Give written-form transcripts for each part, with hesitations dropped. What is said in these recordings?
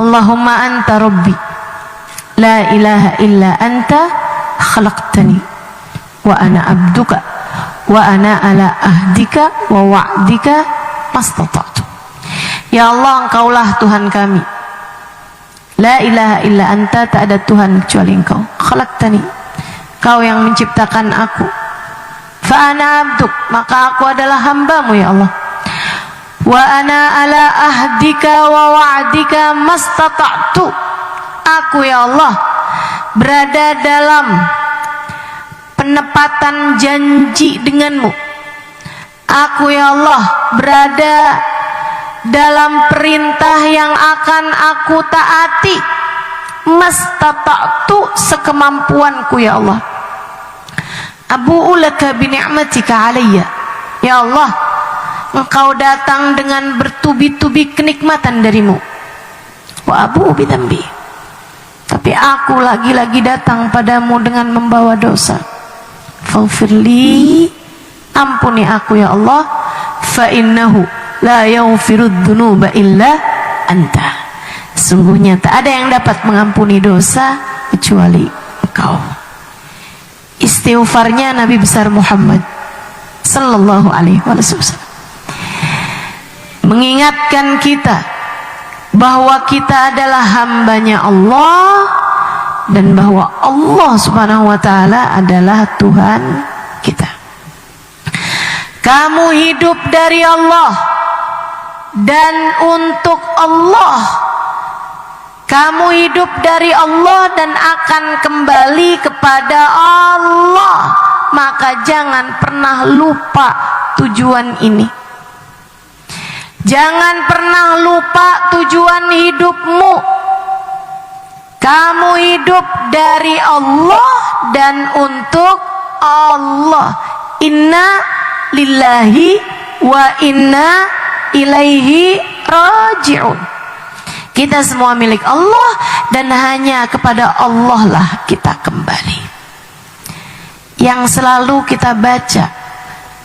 Allahumma anta rabbi la ilaha illa anta khalaqtani wa ana abduka wa ana ala ahdika wa wa'dika mastata'tu. Ya Allah, engkaulah Tuhan kami. La ilaha illa anta, tak ada Tuhan kecuali engkau. Khalaqtani, kau yang menciptakan aku. Fa ana abduk, maka aku adalah hambamu ya Allah. Wa ana ala ahdika wa wa'dika mastata'tu. Aku ya Allah berada dalam penepatan janji denganmu. Aku ya Allah berada dalam perintah yang akan aku taati. Mastata'tu, sekemampuanku ya Allah. Abu'u laka bi ni'matika alayya. Ya Allah, engkau datang dengan bertubi-tubi kenikmatan darimu. Wa abu'u bi dzambi, tapi aku lagi-lagi datang padamu dengan membawa dosa. Faghfirli, ampuni aku ya Allah. Fa innahu la yaghfirudz dzunuba illa anta. Sungguhnya tak ada yang dapat mengampuni dosa kecuali engkau. Istighfarnya Nabi besar Muhammad sallallahu alaihi wasallam mengingatkan kita bahwa kita adalah hambanya Allah dan bahwa Allah subhanahu wa ta'ala adalah Tuhan kita. Kamu hidup dari Allah dan untuk Allah. Kamu hidup dari Allah dan akan kembali kepada Allah. Maka jangan pernah lupa tujuan ini. Jangan pernah lupa tujuan hidupmu. Kamu hidup dari Allah dan untuk Allah. Inna lillahi wa inna ilaihi raji'un. Kita semua milik Allah dan hanya kepada Allah lah kita kembali. Yang selalu kita baca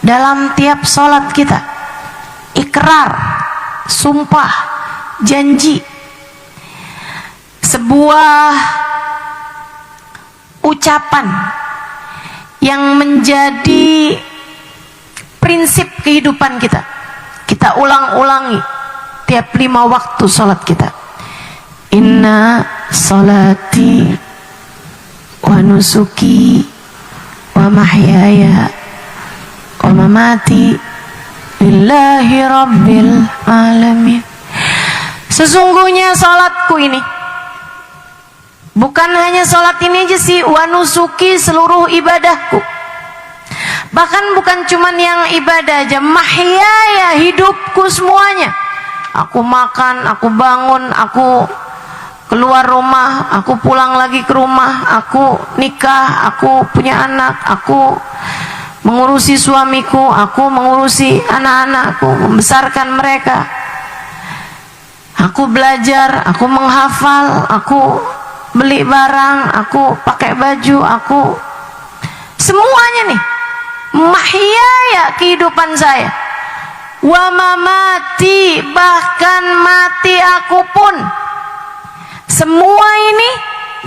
dalam tiap sholat kita, ikrar, sumpah, janji, sebuah ucapan yang menjadi prinsip kehidupan kita. Kita ulang-ulangi tiap 5 waktu sholat kita. Inna sholati wa nusuki wa mahyaya wa mamati lillahi rabbil alamin. Sesungguhnya sholatku ini, bukan hanya sholat ini aja sih, wa nusuki, seluruh ibadahku. Bahkan bukan cuman yang ibadah aja, mahyaya, hidupku semuanya. Aku makan, aku bangun, aku keluar rumah, aku pulang lagi ke rumah, aku nikah, aku punya anak, aku mengurusi suamiku, aku mengurusi anak-anakku, membesarkan mereka. Aku belajar, aku menghafal, aku beli barang, aku pakai baju, aku semuanya nih mahyaya, kehidupan saya. Wa mamati, bahkan mati aku pun. Semua ini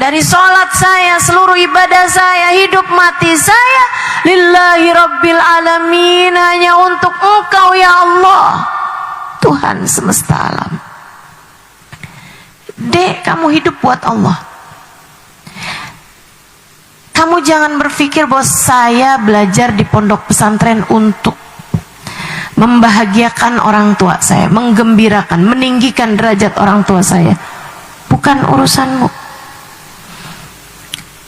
dari sholat saya, seluruh ibadah saya, hidup mati saya, lillahi rabbil alamin, hanya untuk engkau ya Allah, Tuhan semesta alam. Dek, kamu hidup buat Allah. Kamu jangan berpikir bahwa saya belajar di pondok pesantren untuk membahagiakan orang tua saya, menggembirakan, meninggikan derajat orang tua saya. Bukan urusanmu.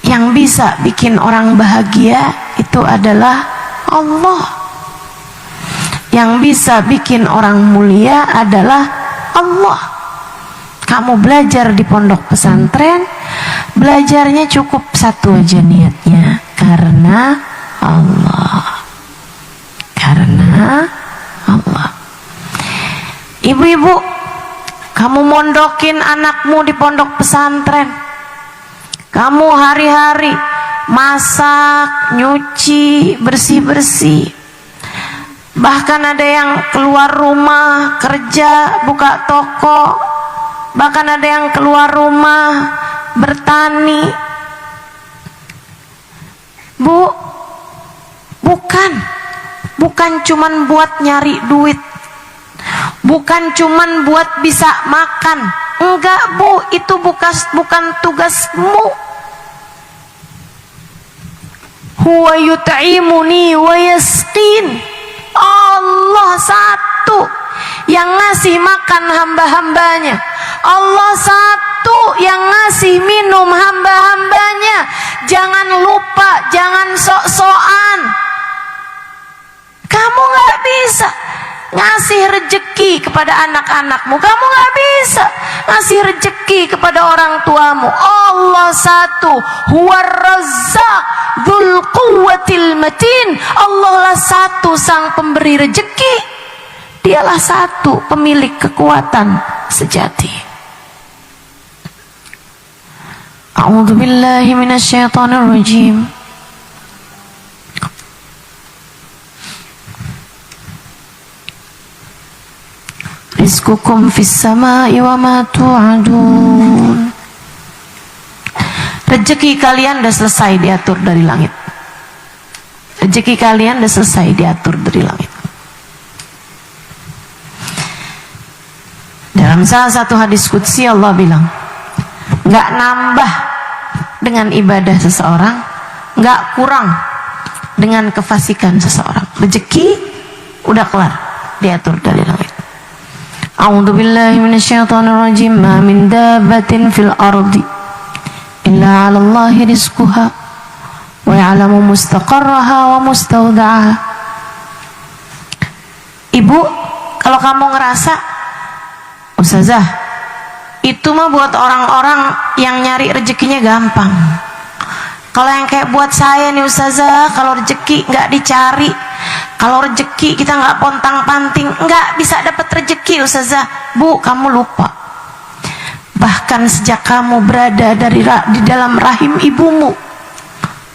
Yang bisa bikin orang bahagia itu adalah Allah. Yang bisa bikin orang mulia adalah Allah. Kamu belajar di pondok pesantren, belajarnya cukup satu aja niatnya, karena Allah. Karena Allah. Ibu-ibu, kamu mondokin anakmu di pondok pesantren, kamu hari-hari masak, nyuci, bersih-bersih, bahkan ada yang keluar rumah, kerja, buka toko, bahkan ada yang keluar rumah bertani. Bu, bukan cuman buat nyari duit, bukan cuman buat bisa makan. Enggak Bu, itu bukan tugasmu. Huwa yut'imuni wa yasqin. Allah satu yang ngasih makan hamba-hambanya. Allah satu yang ngasih minum hamba-hambanya. Jangan lupa, jangan sok-sokan. Kamu gak bisa ngasih rejeki kepada anak-anakmu, kamu gak bisa ngasih rejeki kepada orang tuamu. Allah satu, huwar razzaq dzul quwwatil matin. Allah lah satu sang pemberi rejeki, dialah satu pemilik kekuatan sejati. A'udzu billahi minasyaitonir rajim. Rizqukum fis samai wa ma tu'adun. Rezeki kalian sudah selesai diatur dari langit. Rezeki kalian sudah selesai diatur dari langit. Dalam salah satu hadis qudsi Allah bilang, nggak nambah dengan ibadah seseorang, nggak kurang dengan kefasikan seseorang. Rezeki udah kelar diatur dari langit. A'udzu billahi minasyaitonir rajim. Ma min dabbatin fil ardi illa 'ala Allahi rizquha wa ya'lamu mustaqarraha wa mustawda'aha. Ibu, kalau kamu ngerasa Ustazah, itu mah buat orang-orang yang nyari rezekinya gampang. Kalau yang kayak buat saya nih Ustazah, kalau rezeki nggak dicari, kalau rezeki kita nggak pontang-panting, nggak bisa dapat rezeki Ustazah. Bu, kamu lupa. Bahkan sejak kamu berada di dalam rahim ibumu,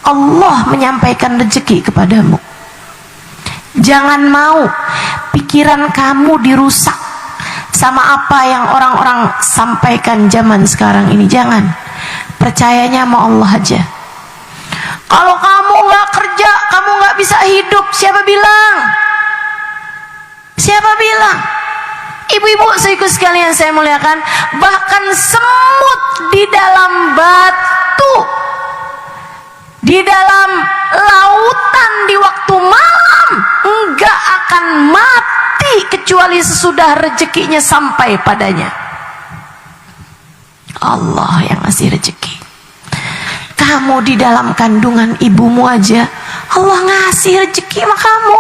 Allah menyampaikan rezeki kepadamu. Jangan mau pikiran kamu dirusak sama apa yang orang-orang sampaikan zaman sekarang ini. Jangan. Percayanya sama Allah aja. Kalau kamu nggak kerja, kamu nggak bisa hidup. Siapa bilang? Siapa bilang? Ibu-ibu saudaraku sekalian saya muliakan, bahkan semut di dalam batu, di dalam lautan di waktu malam enggak akan mati kecuali sesudah rezekinya sampai padanya. Allah yang ngasih rezeki. Kamu di dalam kandungan ibumu aja Allah ngasih rezeki sama kamu.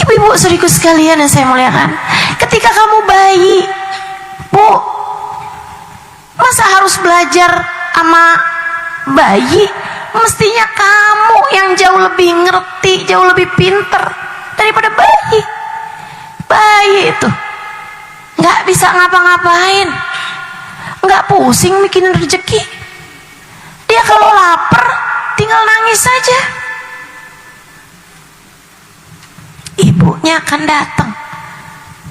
Ibu-ibu saudaraku sekalian yang saya muliakan, ketika kamu bayi, Bu, masa harus belajar sama bayi? Mestinya kamu yang jauh lebih ngerti, jauh lebih pinter daripada bayi. Bayi itu nggak bisa ngapa-ngapain, nggak pusing mikirin rezeki. Dia kalau lapar tinggal nangis saja. Ibunya akan datang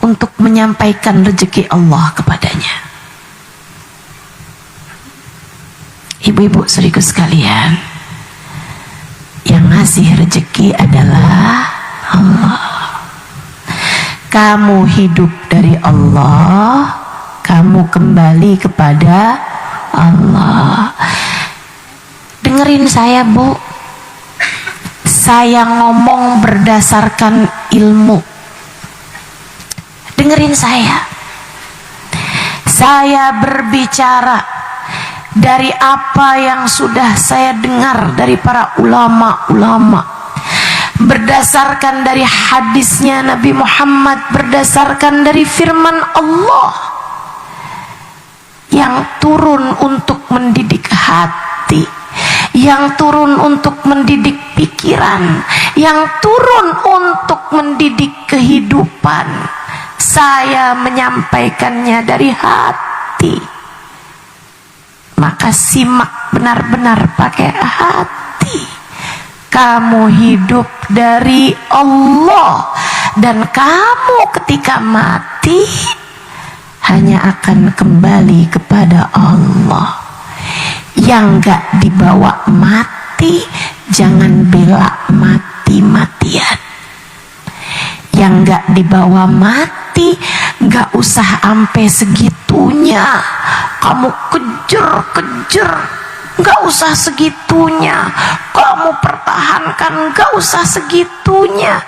untuk menyampaikan rezeki Allah kepadanya. Ibu-ibu saudaraku sekalian, yang ngasih rezeki adalah Allah. Kamu hidup dari Allah, kamu kembali kepada Allah. Dengerin saya, Bu. Saya ngomong berdasarkan ilmu. Dengerin saya. Saya berbicara dari apa yang sudah saya dengar dari para ulama-ulama, berdasarkan dari hadisnya Nabi Muhammad, berdasarkan dari firman Allah yang turun untuk mendidik hati, yang turun untuk mendidik pikiran, yang turun untuk mendidik kehidupan. Saya menyampaikannya dari hati. Maka simak benar-benar pakai hati. Kamu hidup dari Allah, dan kamu ketika mati hanya akan kembali kepada Allah. Yang gak dibawa mati, jangan bela mati-matian. Yang gak dibawa mati, gak usah sampai segitunya kamu kejar-kejar, gak usah segitunya kamu pertahankan, gak usah segitunya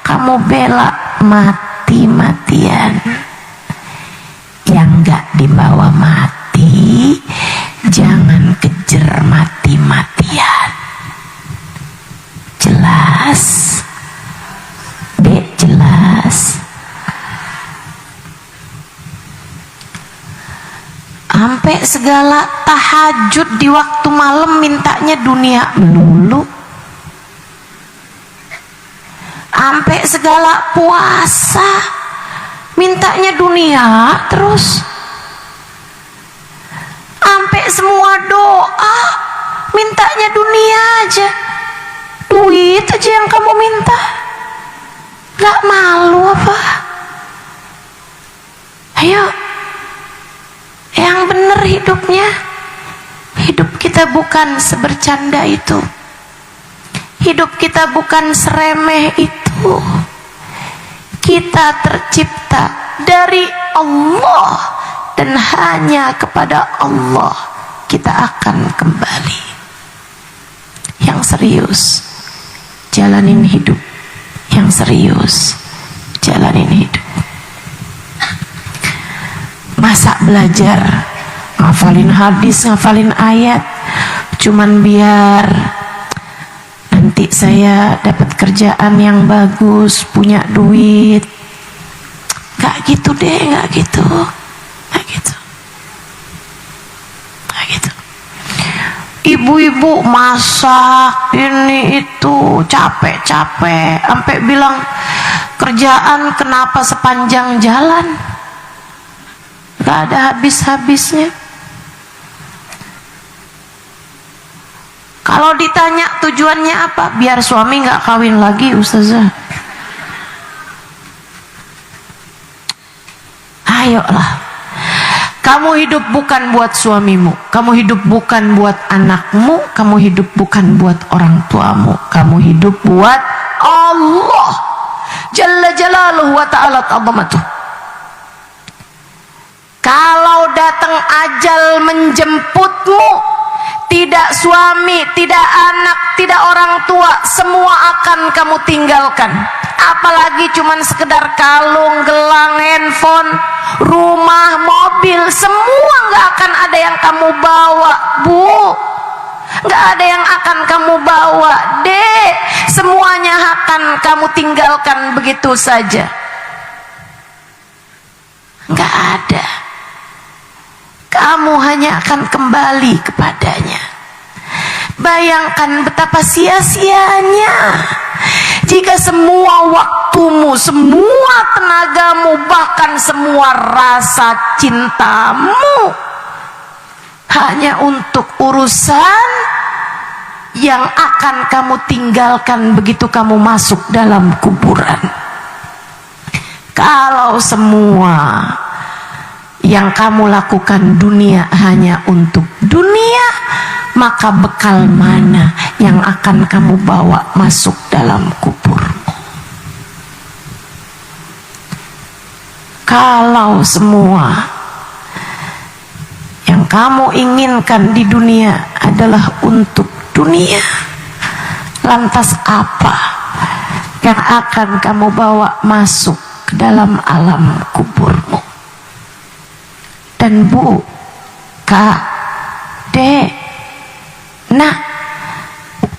kamu bela mati-matian. Yang gak dibawa mati, jangan kejar mati-matian. Jelas? Jelas? Sampai segala tahajud di waktu malam mintanya dunia melulu. Sampai segala puasa mintanya dunia terus. Sampai semua doa mintanya dunia aja. Duit aja yang kamu minta. Gak malu apa? Ayo, yang bener hidupnya. Hidup kita bukan sebercanda itu. Hidup kita bukan seremeh itu. Kita tercipta dari Allah, dan hanya kepada Allah kita akan kembali. Yang serius, jalanin hidup. Yang serius, jalanin hidup. Masa belajar ngafalin hadis, ngafalin ayat cuman biar nanti saya dapat kerjaan yang bagus, punya duit? Gak gitu deh, gak gitu. Gak gitu. Gak gitu. Ibu-ibu masak ini itu capek-capek sampai bilang kerjaan kenapa sepanjang jalan, gak ada habis-habisnya. Kalau ditanya tujuannya apa, biar suami gak kawin lagi, Ustazah. Ayolah, kamu hidup bukan buat suamimu, kamu hidup bukan buat anakmu, kamu hidup bukan buat orang tuamu, kamu hidup buat Allah Jalla Jalaluhu wa ta'ala ta'zamatuh. Kalau datang ajal menjemputmu, tidak suami, tidak anak, tidak orang tua, semua akan kamu tinggalkan. Apalagi cuman sekedar kalung, gelang, handphone, rumah, mobil, semua gak akan ada yang kamu bawa, Bu. Gak ada yang akan kamu bawa, Dek. Semuanya akan kamu tinggalkan begitu saja. Gak ada. Kamu hanya akan kembali kepadanya. Bayangkan betapa sia-sianya jika semua waktumu, semua tenagamu, bahkan semua rasa cintamu hanya untuk urusan yang akan kamu tinggalkan begitu kamu masuk dalam kuburan. Kalau semua yang kamu lakukan dunia hanya untuk dunia, maka bekal mana yang akan kamu bawa masuk dalam kuburmu? Kalau semua yang kamu inginkan di dunia adalah untuk dunia, lantas apa yang akan kamu bawa masuk ke dalam alam kuburmu? Dan Bu, Kak, Dek, nah,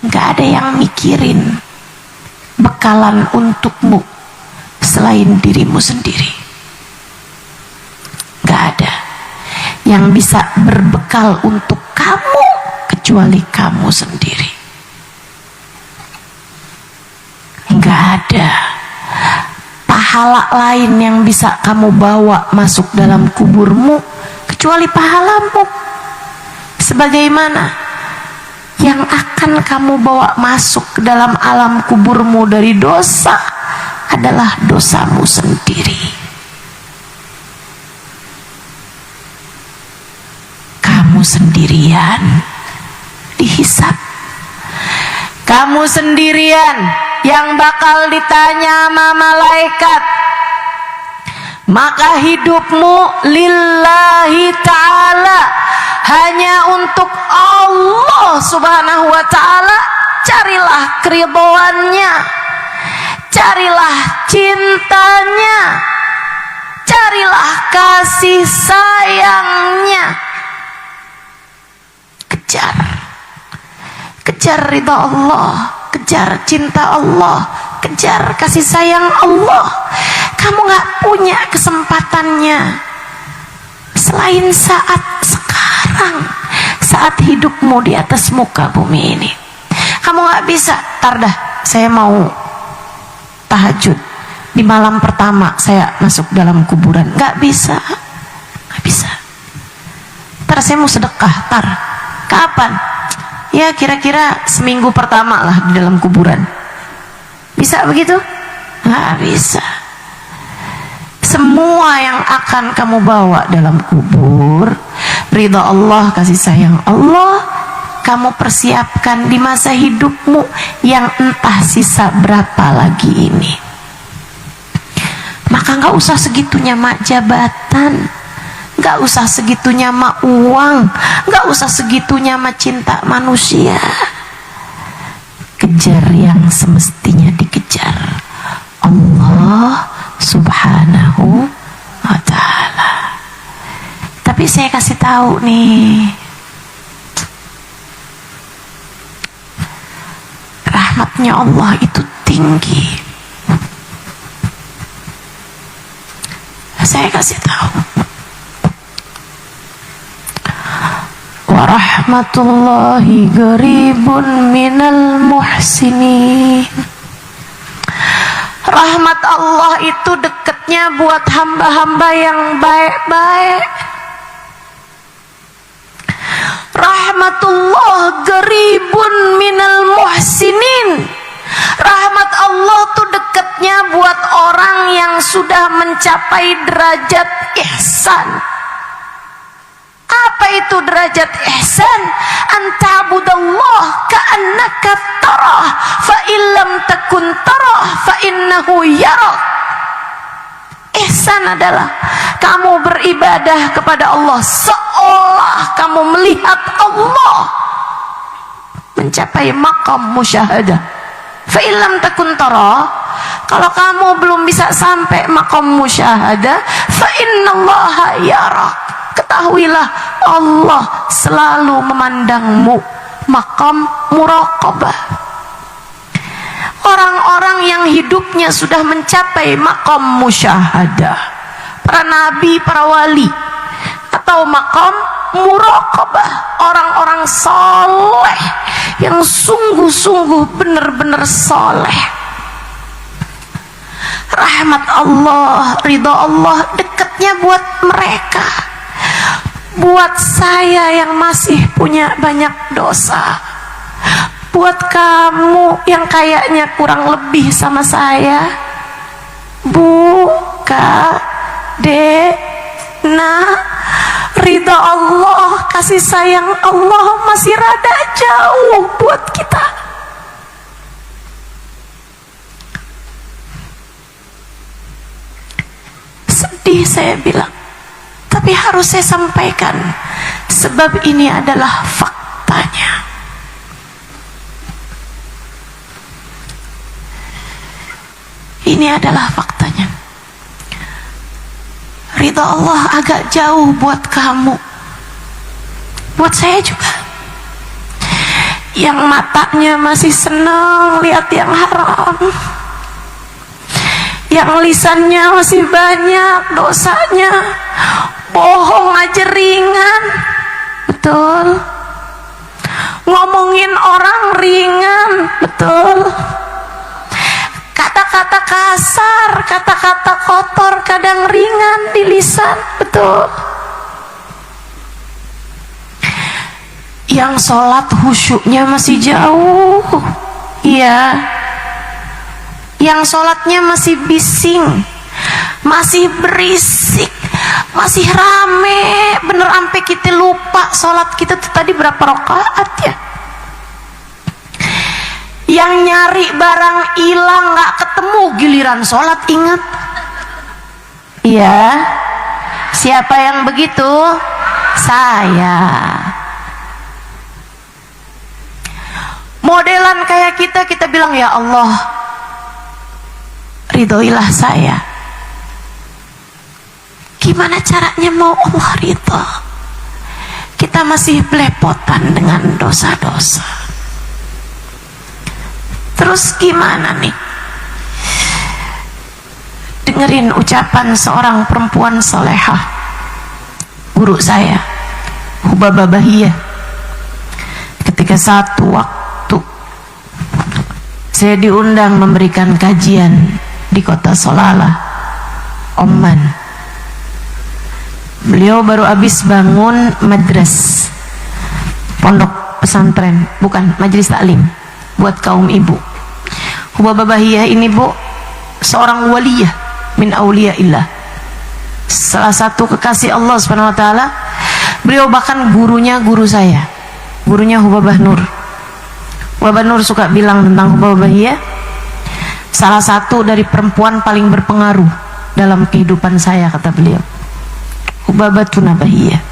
gak ada yang mikirin bekalan untukmu selain dirimu sendiri. Gak ada yang bisa berbekal untuk kamu kecuali kamu sendiri. Gak ada pahala lain yang bisa kamu bawa masuk dalam kuburmu kecuali pahalamu. Sebagaimana yang akan kamu bawa masuk ke dalam alam kuburmu dari dosa adalah dosamu sendiri. kamu sendirian dihisab. Kamu sendirian yang bakal ditanya sama malaikat. Maka hidupmu lillahi ta'ala, hanya untuk Allah subhanahu wa ta'ala. Carilah keridhoannya, carilah cintanya, carilah kasih sayangnya. Kejar ridha Allah, kejar cinta Allah, kejar kasih sayang Allah. Kamu gak punya kesempatannya selain saat sekarang, saat hidupmu di atas muka bumi ini. Kamu gak bisa, tar dah saya mau tahajud di malam pertama saya masuk dalam kuburan. Gak bisa, gak bisa. Tar saya mau sedekah, tar kapan? Ya kira-kira seminggu pertama lah di dalam kuburan. Bisa begitu? Gak bisa. Semua yang akan kamu bawa dalam kubur, ridha Allah, kasih sayang Allah, kamu persiapkan di masa hidupmu yang entah sisa berapa lagi ini. Maka gak usah segitunya mak jabatan, gak usah segitunya mak uang, gak usah segitunya mak cinta manusia. Kejar yang semestinya dikejar, Allah subhanahu wa ta'ala. Tapi saya kasih tahu nih, rahmatnya Allah itu tinggi. Saya kasih tahu, wa rahmatullahi qaribun minal muhsinin. Rahmat Allah itu dekatnya buat hamba-hamba yang baik-baik. Rahmatullah qaribun minal muhsinin. Rahmat Allah tuh dekatnya buat orang yang sudah mencapai derajat ihsan. Apa itu derajat ihsan? Anta'budallah ka'annaka tarah, fa illam takun tarah fa innahu yarak. Ihsan adalah kamu beribadah kepada Allah seolah kamu melihat Allah, mencapai maqam musyahadah. Fa illam takun tarah, kalau kamu belum bisa sampai maqam musyahadah, fa innallaha yarak. Ketahuilah Allah selalu memandangmu, maqam muraqabah. Orang-orang yang hidupnya sudah mencapai maqam musyahadah, para nabi, para wali, atau maqam muraqabah, orang-orang soleh yang sungguh-sungguh benar-benar soleh. Rahmat Allah, ridha Allah dekatnya buat mereka. Buat saya yang masih punya banyak dosa, buat kamu yang kayaknya kurang lebih sama saya, Bu, Kak, Dek, Nah, ridha Allah, kasih sayang Allah masih rada jauh buat kita. Sedih saya bilang, tapi harus saya sampaikan, sebab ini adalah faktanya. Ini adalah faktanya. Ridha Allah agak jauh buat kamu, buat saya juga, yang matanya masih senang lihat yang haram, yang lisannya masih banyak dosanya, bohong aja ringan, betul, ngomongin orang ringan, betul, kata-kata kasar, kata-kata kotor kadang ringan di lisan, betul. Yang sholat khusyuknya masih jauh, iya. Yang sholatnya masih bising, masih berisik, masih rame, bener sampai kita lupa sholat kita tuh tadi berapa rakaat ya. Yang nyari barang hilang nggak ketemu, giliran sholat ingat. Iya, siapa yang begitu? Saya. Modelan kayak kita bilang, ya Allah, ridhoilah saya. Gimana caranya mau Allah ridho? Kita masih belepotan dengan dosa-dosa. Terus gimana nih? Dengerin ucapan seorang perempuan solehah, guru saya, Hubabah Bahiyah. Ketika satu waktu saya diundang memberikan kajian di kota Salalah, Oman. Beliau baru habis bangun madras, pondok pesantren, bukan majelis taklim buat kaum ibu. Hubabah Bahiyah ini, Bu, seorang waliyah min auliyaillah, salah satu kekasih Allah Subhanahu wa taala. Beliau bahkan gurunya guru saya, gurunya Hubabah Nur. Hubabah Nur suka bilang tentang Hubabah Bahiyah, salah satu dari perempuan paling berpengaruh dalam kehidupan saya, kata beliau. Hubabah Tuna Bahiyah.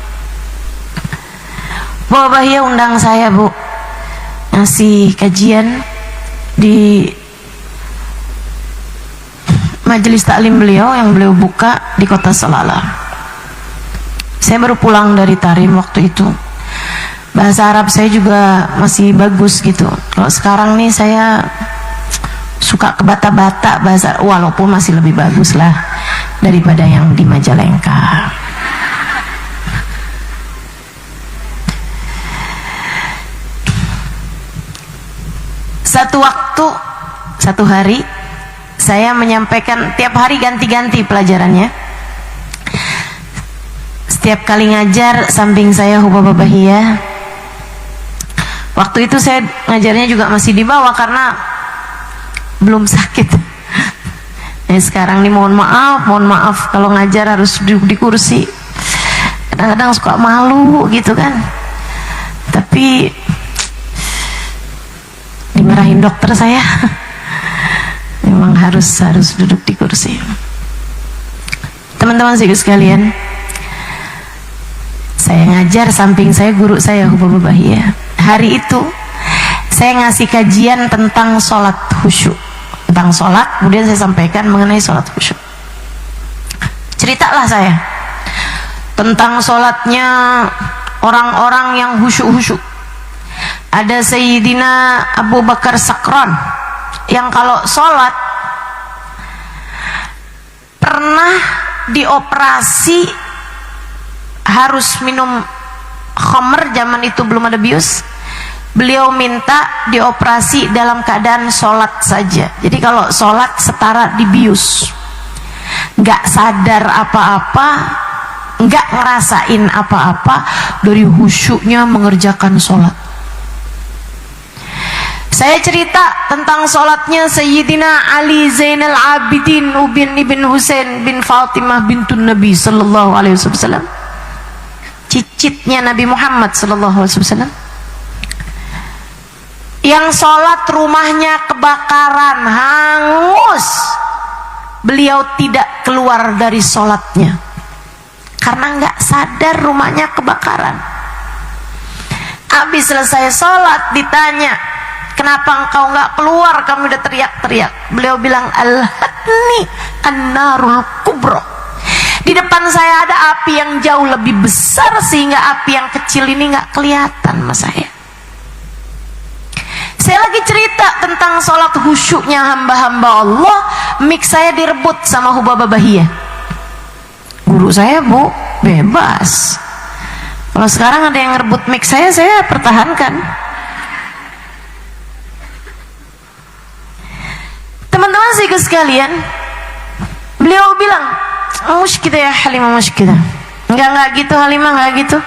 Hubabah Bahiyah undang saya, Bu, ngasih kajian di majelis taklim beliau yang beliau buka di kota Salalah. Saya baru pulang dari Tarim waktu itu. Bahasa Arab saya juga masih bagus gitu. Kalau sekarang nih saya suka kebata-bata bahasa, walaupun masih lebih bagus lah daripada yang di Majalengka. Satu hari saya menyampaikan, tiap hari ganti-ganti pelajarannya. Setiap kali ngajar samping saya Hubabah Bahiyah. Waktu itu saya ngajarnya juga masih di bawah karena belum sakit. Sekarang nih mohon maaf kalau ngajar harus duduk di kursi. Kadang-kadang suka malu gitu kan. Tapi dimarahin dokter saya. Memang harus duduk di kursi. Teman-teman sekalian, saya ngajar samping saya guru saya Hubabah Bahiyah. Hari itu saya ngasih kajian tentang sholat khusyuk, tentang sholat, kemudian saya sampaikan mengenai sholat khusyuk. Ceritalah saya tentang sholatnya orang-orang yang khusyuk-khusyuk. Ada Sayyidina Abu Bakar Sakran yang kalau sholat pernah dioperasi harus minum khamr, zaman itu belum ada bius. Beliau minta dioperasi dalam keadaan sholat saja. Jadi kalau sholat setara dibius, nggak sadar apa-apa, nggak ngerasain apa-apa dari khusyuknya mengerjakan sholat. Saya cerita tentang sholatnya Sayyidina Ali Zainal Abidin ibn Husain bin Fatimah bintun Nabi sallallahu alaihi wasallam, cicitnya Nabi Muhammad sallallahu alaihi wasallam, yang sholat rumahnya kebakaran, hangus. Beliau tidak keluar dari sholatnya karena nggak sadar rumahnya kebakaran. Habis selesai sholat ditanya, kenapa engkau nggak keluar, kamu udah teriak-teriak. Beliau bilang, al-hatni an-narul kubro, di depan saya ada api yang jauh lebih besar sehingga api yang kecil ini nggak kelihatan sama saya. Saya lagi cerita tentang sholat khusyuknya hamba-hamba Allah, mic saya direbut sama Hubabah Bahiyah. Guru saya, Bu, bebas. Kalau sekarang ada yang ngerebut mic saya pertahankan. Teman-teman sih sekalian, beliau bilang, musykidah ya Halimah, musykidah. Enggak gitu Halimah, enggak gitu.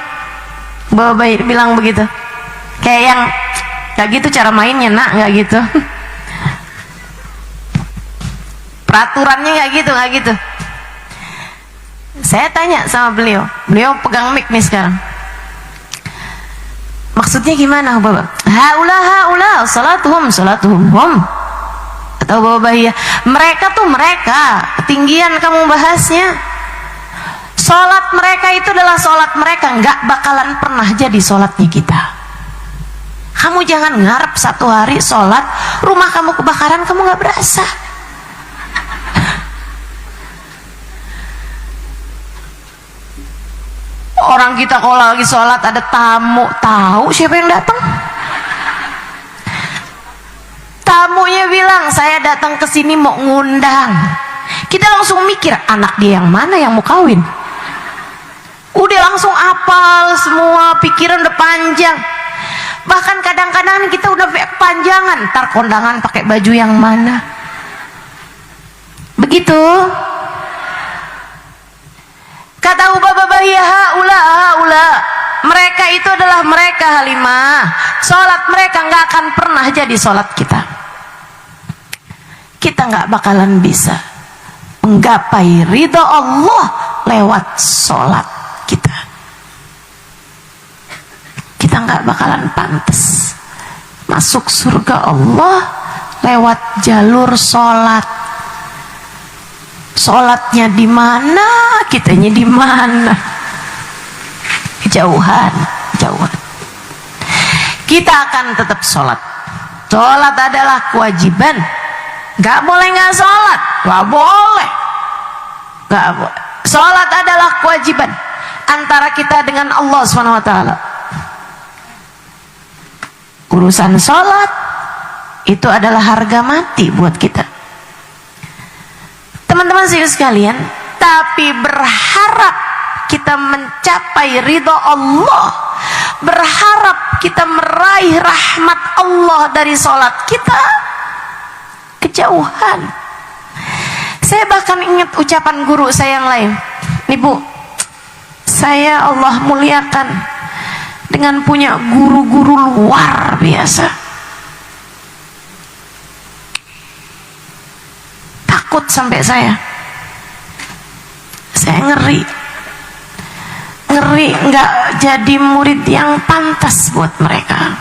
Bapak bilang begitu. Kayak yang enggak gitu cara mainnya, nak, enggak gitu. Peraturannya enggak gitu. Saya tanya sama beliau pegang mic nih sekarang. Maksudnya gimana Bapak? Haula salatuhum hum. Atau Bapak ya, mereka tuh mereka, ketinggian kamu bahasnya. Salat mereka itu adalah salat mereka, nggak bakalan pernah jadi salatnya kita. Kamu jangan ngarep satu hari salat rumah kamu kebakaran kamu nggak berasa. Orang kita kalau lagi sholat ada tamu, tahu siapa yang datang? Tamunya bilang saya datang ke sini mau ngundang. Kita langsung mikir anak dia yang mana yang mau kawin. Udah langsung apal semua, pikiran udah panjang. Bahkan kadang-kadang kita udah panjangan, ntar kondangan pakai baju yang mana. Begitu. Kata Bapak ya haula. Mereka itu adalah mereka Halimah. Salat mereka nggak akan pernah jadi salat kita. Kita nggak bakalan bisa menggapai ridha Allah lewat salat kita. Kita nggak bakalan pantas masuk surga Allah lewat jalur salat. Sholatnya di mana, kitanya di mana? Jauhan. Kita akan tetap sholat. Sholat adalah kewajiban. Gak boleh gak sholat. Gak boleh. Sholat adalah kewajiban antara kita dengan Allah SWT. Urusan sholat itu adalah harga mati buat kita. Teman-teman sekalian, tapi berharap kita mencapai ridha Allah, berharap kita meraih rahmat Allah dari sholat kita, kejauhan. Saya bahkan ingat ucapan guru saya yang lain. Nih Bu, saya Allah muliakan dengan punya guru-guru luar biasa. Takut sampai saya ngeri nggak jadi murid yang pantas buat mereka.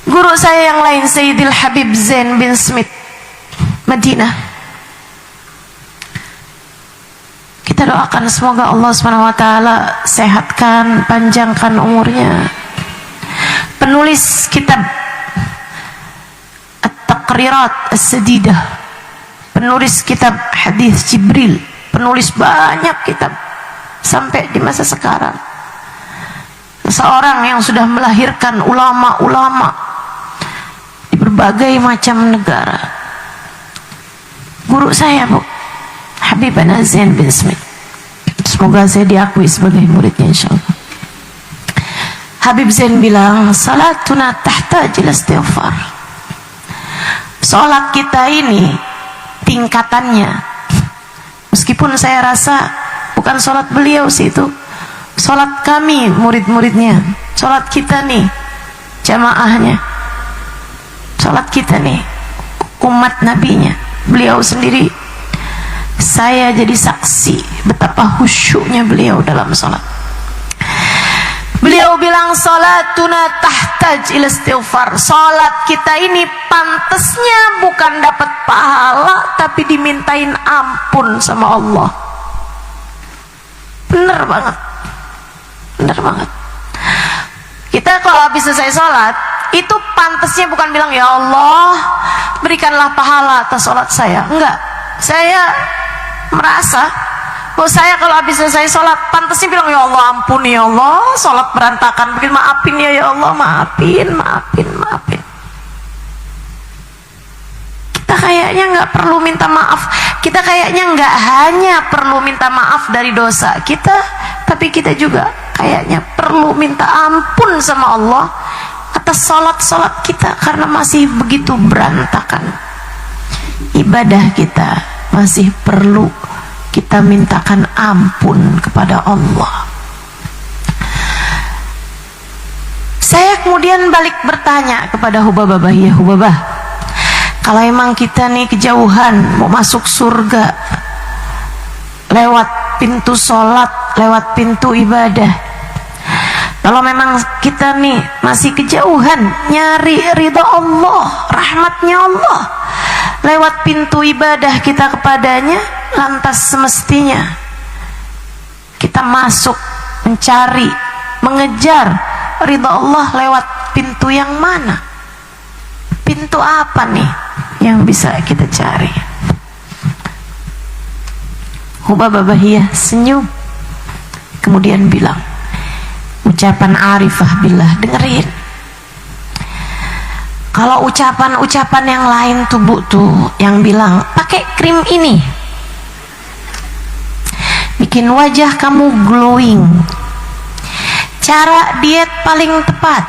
Guru saya yang lain Sayyidil Habib Zain bin Smith Madinah. Kita doakan semoga Allah SWT sehatkan, panjangkan umurnya. Penulis kitab At-Taqrirat As-Sadidah, penulis kitab Hadis Jibril, penulis banyak kitab sampai di masa sekarang. Seorang yang sudah melahirkan ulama-ulama di berbagai macam negara. Guru saya Bu, Habib Zain bin Smith. Semoga saya diakui sebagai muridnya insyaallah. Habib Zain bilang, salatuna tahtaj ila istighfar. Salat kita ini tingkatannya, meskipun saya rasa bukan salat beliau sih itu, salat kami murid-muridnya, salat kita nih jamaahnya, salat kita nih umat nabinya. Beliau sendiri, saya jadi saksi betapa khusyuknya beliau dalam salat. Beliau bilang, salatuna tahtaj ila istighfar. Salat kita ini pantasnya bukan dapat pahala, tapi dimintain ampun sama Allah. Bener banget. Kita kalau habis selesai salat, itu pantasnya bukan bilang, ya Allah berikanlah pahala atas salat saya. Enggak, saya merasa bahwa saya kalau habis selesai sholat pantasnya bilang, ya Allah ampuni ya Allah, sholat berantakan begini, maafin ya Allah, maafin. Kita kayaknya nggak perlu minta maaf. Kita kayaknya nggak hanya perlu minta maaf dari dosa kita, tapi kita juga kayaknya perlu minta ampun sama Allah atas sholat kita, karena masih begitu berantakan. Ibadah kita masih perlu kita mintakan ampun kepada Allah. Saya kemudian balik bertanya kepada Hubabah, ya Hubabah, Kalau emang kita nih kejauhan mau masuk surga lewat pintu sholat, lewat pintu ibadah, kalau memang kita nih masih kejauhan nyari ridha Allah, rahmatnya Allah, lewat pintu ibadah kita kepadanya, lantas semestinya kita masuk mencari, mengejar ridha Allah lewat pintu yang mana? Pintu apa nih yang bisa kita cari? Hubabah Bahiyah senyum, kemudian bilang, ucapan arifah billah, dengerin. Kalau ucapan-ucapan yang lain tuh Bu tuh yang bilang pakai krim ini bikin wajah kamu glowing, cara diet paling tepat,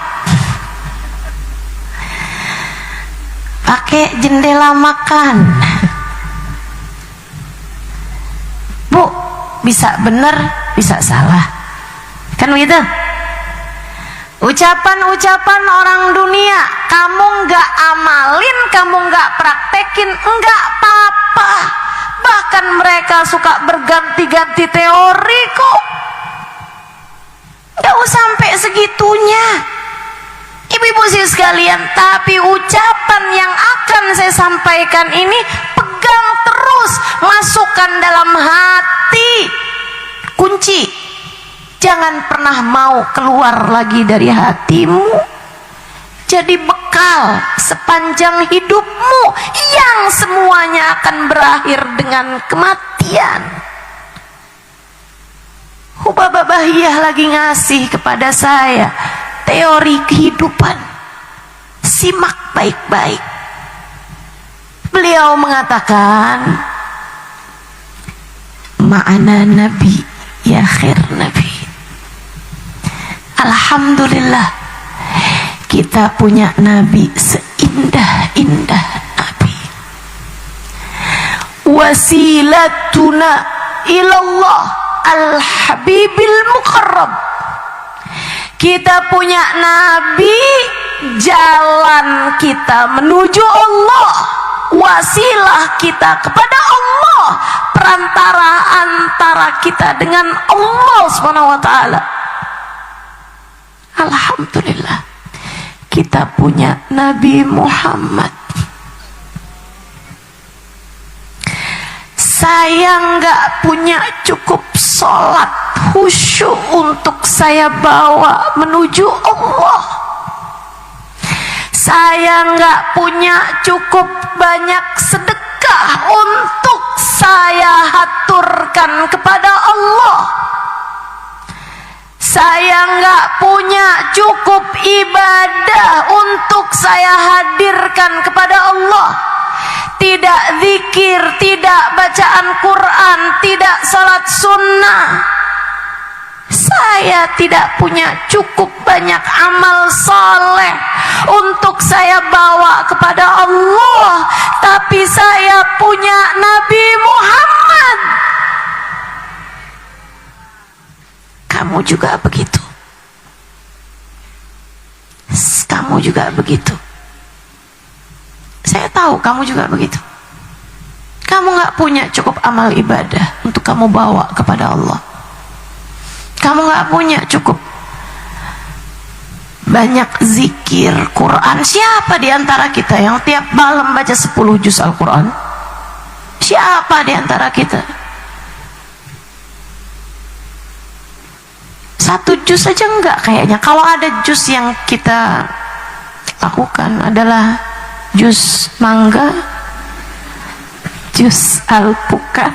pakai jendela makan. Bu, bisa bener, bisa salah, kan begitu? Ucapan-ucapan orang dunia kamu nggak amalin, kamu nggak praktekin, nggak apa-apa. Bahkan mereka suka berganti-ganti teori kok. Nggak usah sampai segitunya, ibu-ibu sih sekalian. Tapi ucapan yang akan saya sampaikan ini pegang terus, masukkan dalam hati, kunci. Jangan pernah mau keluar lagi dari hatimu. Jadi bekal sepanjang hidupmu yang semuanya akan berakhir dengan kematian. Hubabah Bahiyah lagi ngasih kepada saya teori kehidupan. Simak baik-baik. Beliau mengatakan, ma'ana nabi ya khair nabi. Alhamdulillah kita punya nabi seindah-indah nabi. Wasilatuna ilallah al-habibil muqarrab. Kita punya nabi, jalan kita menuju Allah, wasilah kita kepada Allah, perantara antara kita dengan Allah Subhanahu wa taala. Alhamdulillah kita punya Nabi Muhammad. Saya nggak punya cukup sholat khusyuk untuk saya bawa menuju Allah. Saya nggak punya cukup banyak sedekah untuk saya haturkan kepada Allah. Saya nggak punya cukup ibadah untuk saya hadirkan kepada Allah. Tidak zikir, tidak bacaan Quran, tidak salat sunnah. Saya tidak punya cukup banyak amal soleh untuk saya bawa kepada Allah. Tapi saya punya Nabi Muhammad. Kamu juga begitu. Kamu juga begitu. Saya tahu kamu juga begitu. Kamu gak punya cukup amal ibadah untuk kamu bawa kepada Allah. Kamu gak punya cukup banyak zikir Quran. Siapa di antara kita yang tiap malam baca 10 juz Al-Quran? Siapa di antara kita? 1 juz saja enggak kayaknya. Kalau ada juz yang kita lakukan adalah juz mangga, juz alpukat.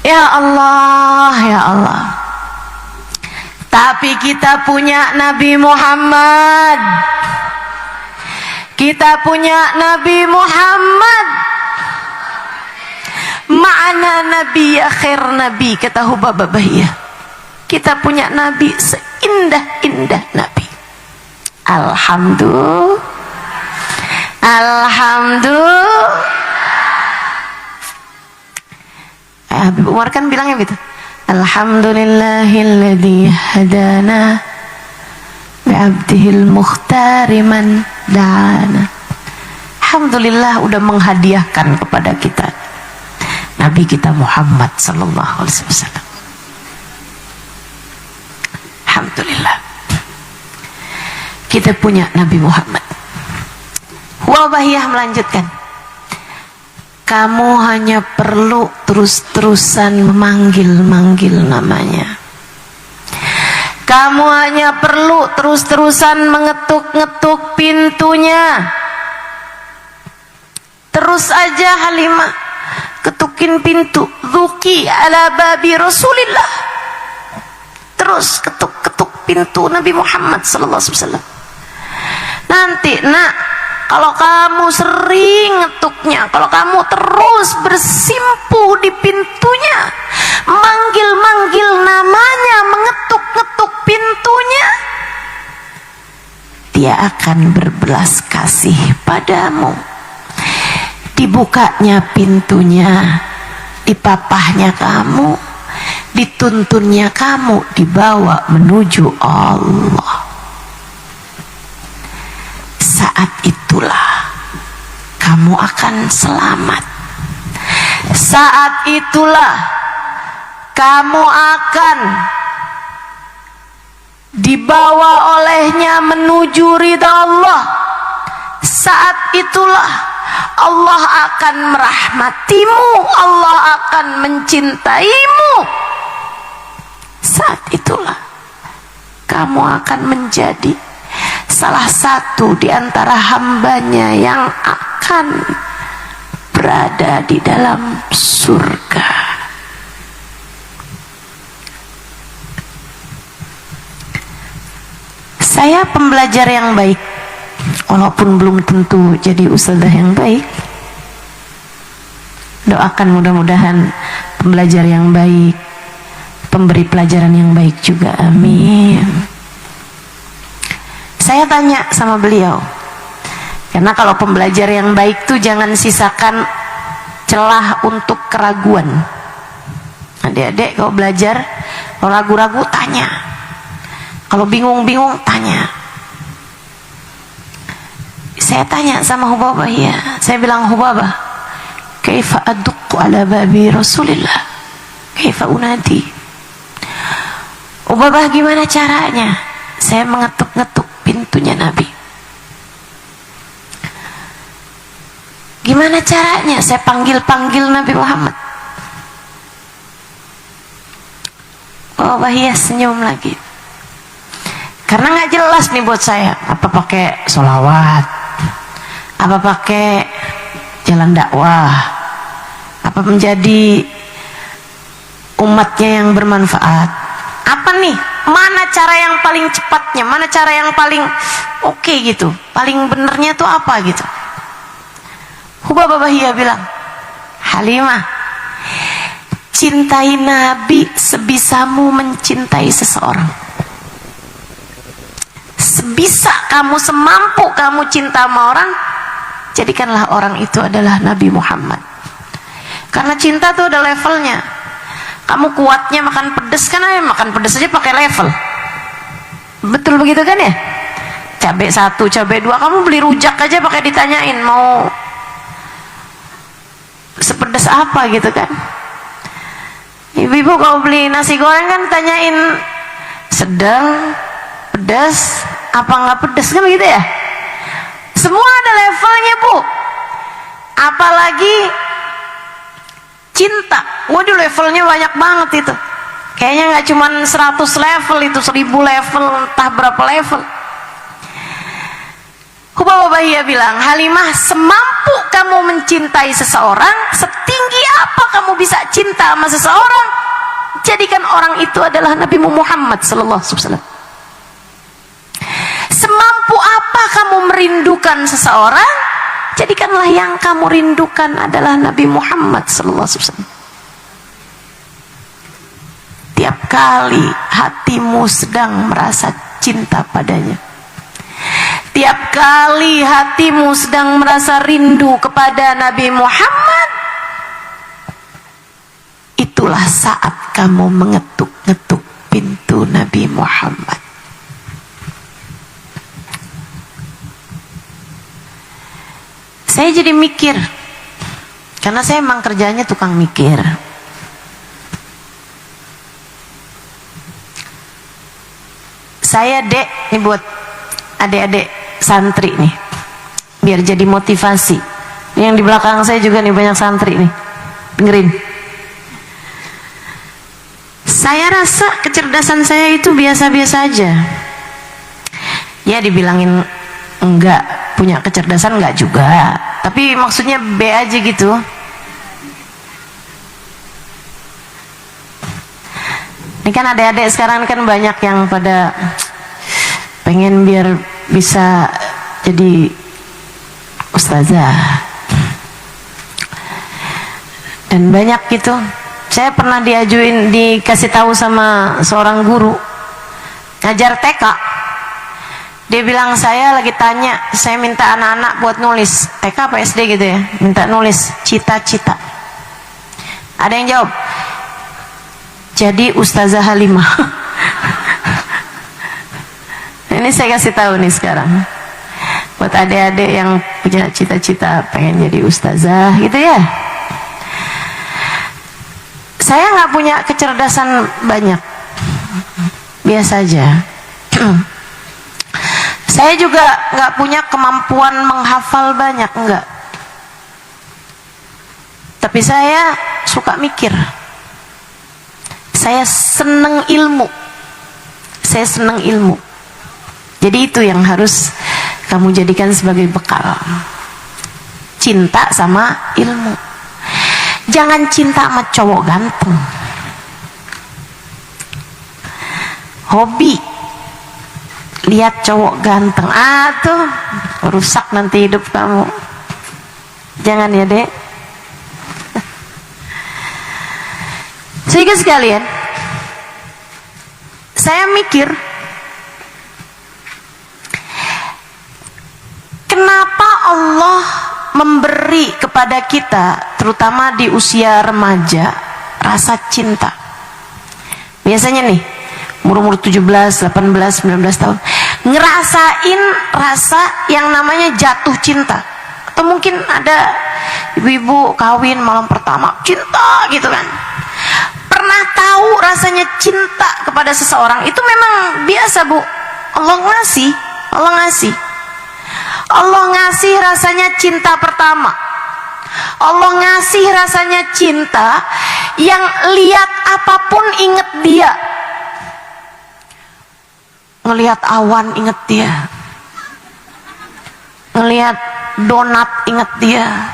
Ya Allah, ya Allah. Tapi kita punya Nabi Muhammad. Kita punya Nabi Muhammad. Ma'ana nabi ya khair nabi, kata Hubabah Bahiyah. Kita punya nabi seindah-indah nabi. Alhamdulillah. Alhamdulillah. Habib Umar kan bilangnya gitu. Alhamdulillahilladzi hadana bi'abdihil mukhtari man dana. Alhamdulillah udah menghadiahkan kepada kita Nabi kita Muhammad sallallahu alaihi wasallam. Alhamdulillah kita punya Nabi Muhammad. Wabahiyah melanjutkan, kamu hanya perlu terus-terusan memanggil-manggil namanya. Kamu hanya perlu terus-terusan mengetuk-ngetuk pintunya. Terus aja Halimah ketukin pintu. Dzuki ala babi Rasulillah. Terus ketuk-ketuk pintu Nabi Muhammad sallallahu alaihi wasallam. Nanti nak, kalau kamu sering ngetuknya, kalau kamu terus bersimpu di pintunya, manggil-manggil namanya, mengetuk-ngetuk pintunya, dia akan berbelas kasih padamu. Dibukanya pintunya, dipapahnya kamu, dituntunnya kamu, dibawa menuju Allah. Saat itulah kamu akan selamat. Saat itulah kamu akan dibawa olehnya menuju ridha Allah. Saat itulah Allah akan merahmatimu, Allah akan mencintaimu. Saat itulah kamu akan menjadi salah satu di antara hambanya yang akan berada di dalam surga. Saya pembelajar yang baik, walaupun belum tentu jadi ustadzah yang baik. Doakan mudah-mudahan pembelajar yang baik, pemberi pelajaran yang baik juga, amin. Saya tanya sama beliau, karena kalau pembelajar yang baik tuh jangan sisakan celah untuk keraguan. Adik-adik kalau belajar, kalau ragu-ragu tanya, kalau bingung-bingung tanya. Saya tanya sama Hubabah, ya, saya bilang, Hubabah, kaifa adukku ala babi Rasulillah, kaifa unadi. Hubabah, gimana caranya saya mengetuk-ngetuk pintunya Nabi? Gimana caranya saya panggil-panggil Nabi Muhammad? Oh, Bahia senyum lagi, karena nggak jelas nih buat saya. Apa pakai sholawat, apa pakai jalan dakwah, apa menjadi umatnya yang bermanfaat, apa nih, mana cara yang paling cepatnya, mana cara yang paling oke gitu, paling benernya tuh apa gitu. Hubabah Bahia bilang, Halimah, cintai Nabi sebisamu mencintai seseorang. Sebisa kamu, semampu kamu cinta sama orang, jadikanlah orang itu adalah Nabi Muhammad. Karena cinta tuh ada levelnya. Kamu kuatnya makan pedes, kan aja makan pedes aja pakai level. Betul begitu kan ya? Cabai 1, cabai 2, kamu beli rujak aja pakai ditanyain mau sepedes apa gitu kan. Ibu-ibu kalau beli nasi goreng kan tanyain sedang, pedas, apa nggak pedas, kan begitu ya? Semua ada levelnya, Bu. Apalagi cinta, waduh levelnya banyak banget itu. Kayaknya nggak cuma 100 level, itu 1000 level, entah berapa level. Hubabah Bahia bilang, Halimah, semampu kamu mencintai seseorang, setinggi apa kamu bisa cinta sama seseorang, jadikan orang itu adalah Nabi Muhammad sallallahu alaihi wasallam. Semampu apa kamu merindukan seseorang, jadikanlah yang kamu rindukan adalah Nabi Muhammad sallallahu alaihi wasallam. Tiap kali hatimu sedang merasa cinta padanya, tiap kali hatimu sedang merasa rindu kepada Nabi Muhammad, itulah saat kamu mengetuk-ngetuk pintu Nabi Muhammad. Saya jadi mikir, karena saya emang kerjanya tukang mikir. Saya ini buat adik-adik santri nih, biar jadi motivasi. Ini yang di belakang saya juga nih banyak santri nih, dengerin. Saya rasa kecerdasan saya itu biasa-biasa aja. Ya dibilangin enggak punya kecerdasan enggak juga, tapi maksudnya B aja gitu. Ini kan adik-adik sekarang kan banyak yang pada pengen biar bisa jadi ustazah dan banyak gitu. Saya pernah dikasih tahu sama seorang guru ngajar TK. Dia bilang, saya lagi tanya, saya minta anak-anak buat nulis TK apa SD gitu ya, minta nulis cita-cita. Ada yang jawab, jadi Ustazah Halimah. Ini saya kasih tahu nih sekarang buat adik-adik yang punya cita-cita pengen jadi ustazah gitu ya. Saya nggak punya kecerdasan banyak, biasa aja. Saya juga nggak punya kemampuan menghafal banyak, enggak. Tapi saya suka mikir. Saya seneng ilmu. Saya seneng ilmu. Jadi itu yang harus kamu jadikan sebagai bekal. Cinta sama ilmu. Jangan cinta sama cowok ganteng. Hobi lihat cowok ganteng, tuh rusak nanti hidup kamu. Jangan ya dek. Sehingga sekalian, saya mikir, kenapa Allah memberi kepada kita, terutama di usia remaja, rasa cinta. Biasanya nih umur 17, 18, 19 tahun ngerasain rasa yang namanya jatuh cinta. Atau mungkin ada ibu-ibu kawin malam pertama cinta gitu kan. Pernah tahu rasanya cinta kepada seseorang itu memang biasa, Bu. Allah ngasih rasanya cinta pertama. Allah ngasih rasanya cinta yang lihat apapun inget dia. Ngelihat awan inget dia, ngelihat donat inget dia,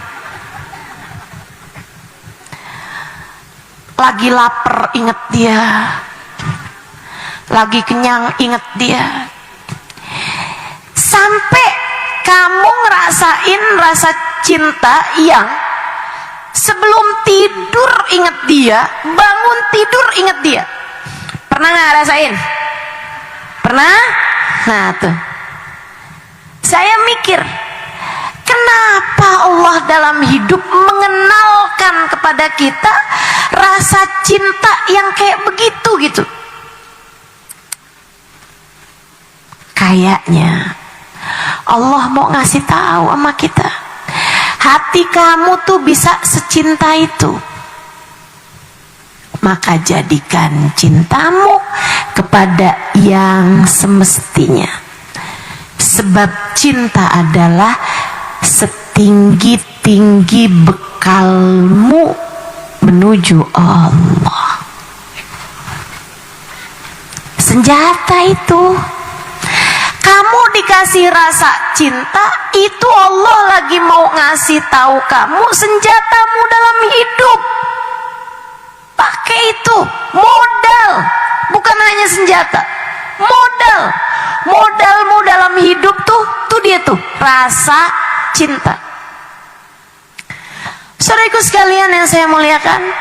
lagi lapar inget dia, lagi kenyang inget dia. Sampai kamu ngerasain rasa cinta yang sebelum tidur inget dia, bangun tidur inget dia. Pernah nggak ngerasain? Pernah? Nah tuh, saya mikir, kenapa Allah dalam hidup mengenalkan kepada kita rasa cinta yang kayak begitu gitu? Kayaknya Allah mau ngasih tahu sama kita, hati kamu tuh bisa secinta itu. Maka jadikan cintamu kepada yang semestinya. Sebab cinta adalah setinggi-tinggi bekalmu menuju Allah. Senjata itu. Kamu dikasih rasa cinta, itu Allah lagi mau ngasih tahu kamu senjatamu dalam hidup. Pakai itu, modal, bukan hanya senjata, modalmu dalam hidup tuh dia tuh rasa cinta. Saudaraku sekalian yang saya muliakan,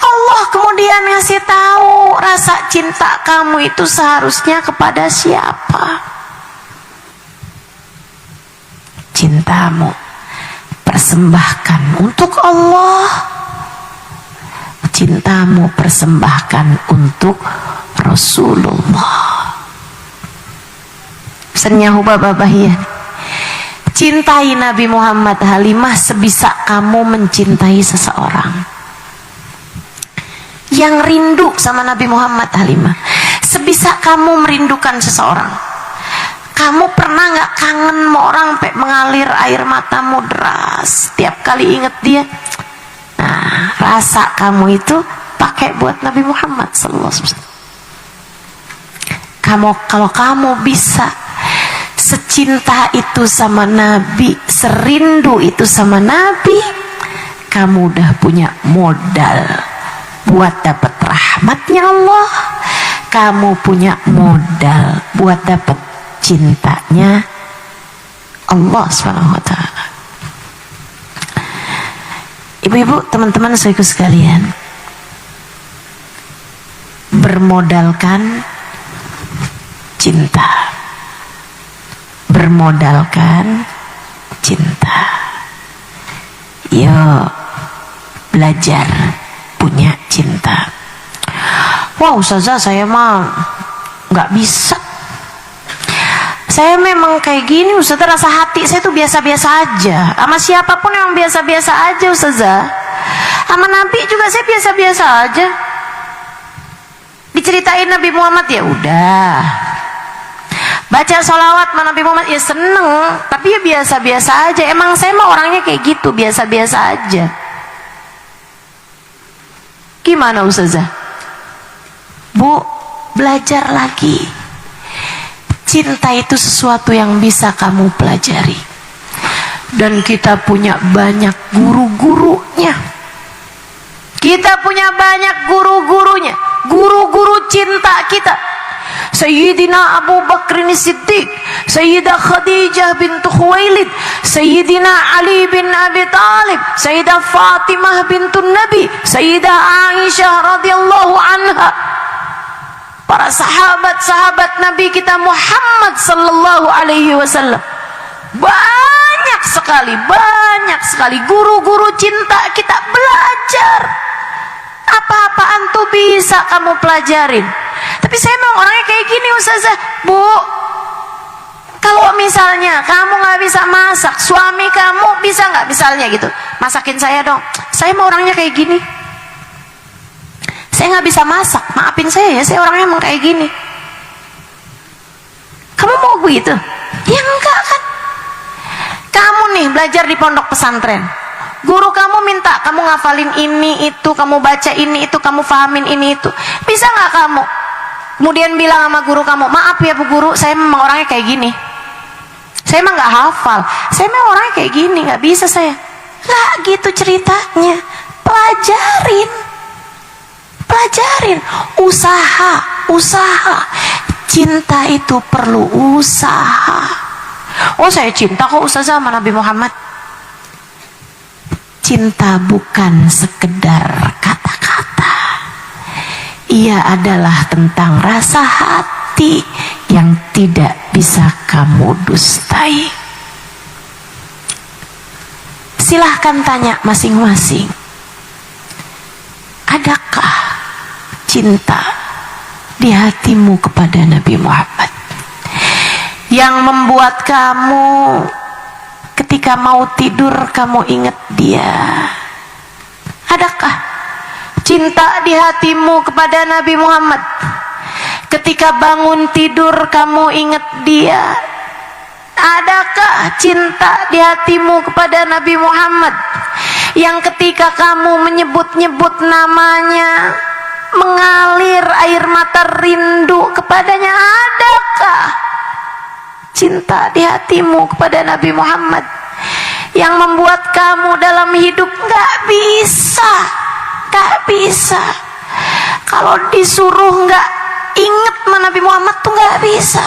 Allah kemudian ngasih tahu rasa cinta kamu itu seharusnya kepada siapa? Cintamu persembahkan untuk Allah. Cintamu persembahkan untuk Rasulullah. Pesannya Hubab Bahiyah. Cintai Nabi Muhammad Halimah sebisa kamu mencintai seseorang. Yang rindu sama Nabi Muhammad Halimah sebisa kamu merindukan seseorang. Kamu pernah gak kangen sama orang sampai mengalir air matamu deras setiap kali inget dia? Nah, rasa kamu itu pakai buat Nabi Muhammad sallallahu alaihi wasallam. Kalau kamu bisa secinta itu sama Nabi, serindu itu sama Nabi, kamu udah punya modal buat dapat rahmatnya Allah. Kamu punya modal buat dapat cintanya Allah SWT. Ibu-ibu, teman-teman saudaraku sekalian, bermodalkan cinta, bermodalkan cinta. Yuk belajar punya cinta. Wah, Ustazah, saya mah nggak bisa. Saya memang kayak gini, Ustazah, rasa hati saya tuh biasa-biasa aja. Sama siapapun yang biasa-biasa aja, Ustazah. Sama Nabi juga saya biasa-biasa aja. Diceritain Nabi Muhammad, ya udah. Baca sholawat sama Nabi Muhammad, ya seneng. Tapi ya biasa-biasa aja. Emang saya mah orangnya kayak gitu, biasa-biasa aja. Gimana, Ustazah? Bu, belajar lagi. Cinta itu sesuatu yang bisa kamu pelajari. Dan kita punya banyak guru-gurunya. Kita punya banyak guru-gurunya. Guru-guru cinta kita. Sayyidina Abu Bakr Siddiq, Sayyidah Khadijah bintu Khuwailid, Sayyidina Ali bin Abi Talib, Sayyidah Fatimah bintu Nabi, Sayyidah Aisyah radhiyallahu anha. Para sahabat-sahabat Nabi kita Muhammad sallallahu alaihi wasallam. Banyak sekali guru-guru cinta kita. Belajar. Apa-apaan tuh bisa kamu pelajarin. Tapi saya memang orangnya kayak gini, Ustazah. Bu, kalau misalnya kamu gak bisa masak, suami kamu bisa gak misalnya gitu, masakin saya dong. Saya mau orangnya kayak gini. Saya gak bisa masak, maafin saya ya, saya orangnya emang kayak gini. Kamu mau begitu? Ya enggak kan. Kamu nih belajar di pondok pesantren, guru kamu minta kamu ngafalin ini itu, kamu baca ini itu, kamu fahamin ini itu. Bisa gak kamu kemudian bilang sama guru kamu, maaf ya Bu Guru, saya memang orangnya kayak gini, saya emang gak hafal, saya memang orangnya kayak gini, gak bisa saya. Gak gitu ceritanya. Pelajarin, usaha. Cinta itu perlu usaha. Oh, saya cinta kok Ustazah sama Nabi Muhammad. Cinta bukan sekedar kata-kata. Ia adalah tentang rasa hati yang tidak bisa kamu dustai. Silahkan tanya masing-masing. Adakah cinta di hatimu kepada Nabi Muhammad yang membuat kamu ketika mau tidur kamu ingat dia? Adakah cinta di hatimu kepada Nabi Muhammad ketika bangun tidur kamu ingat dia? Adakah cinta di hatimu kepada Nabi Muhammad yang ketika kamu menyebut-nyebut namanya mengalir air mata rindu kepadanya? Adakah cinta di hatimu kepada Nabi Muhammad yang membuat kamu dalam hidup gak bisa kalau disuruh gak inget sama Nabi Muhammad tuh gak bisa.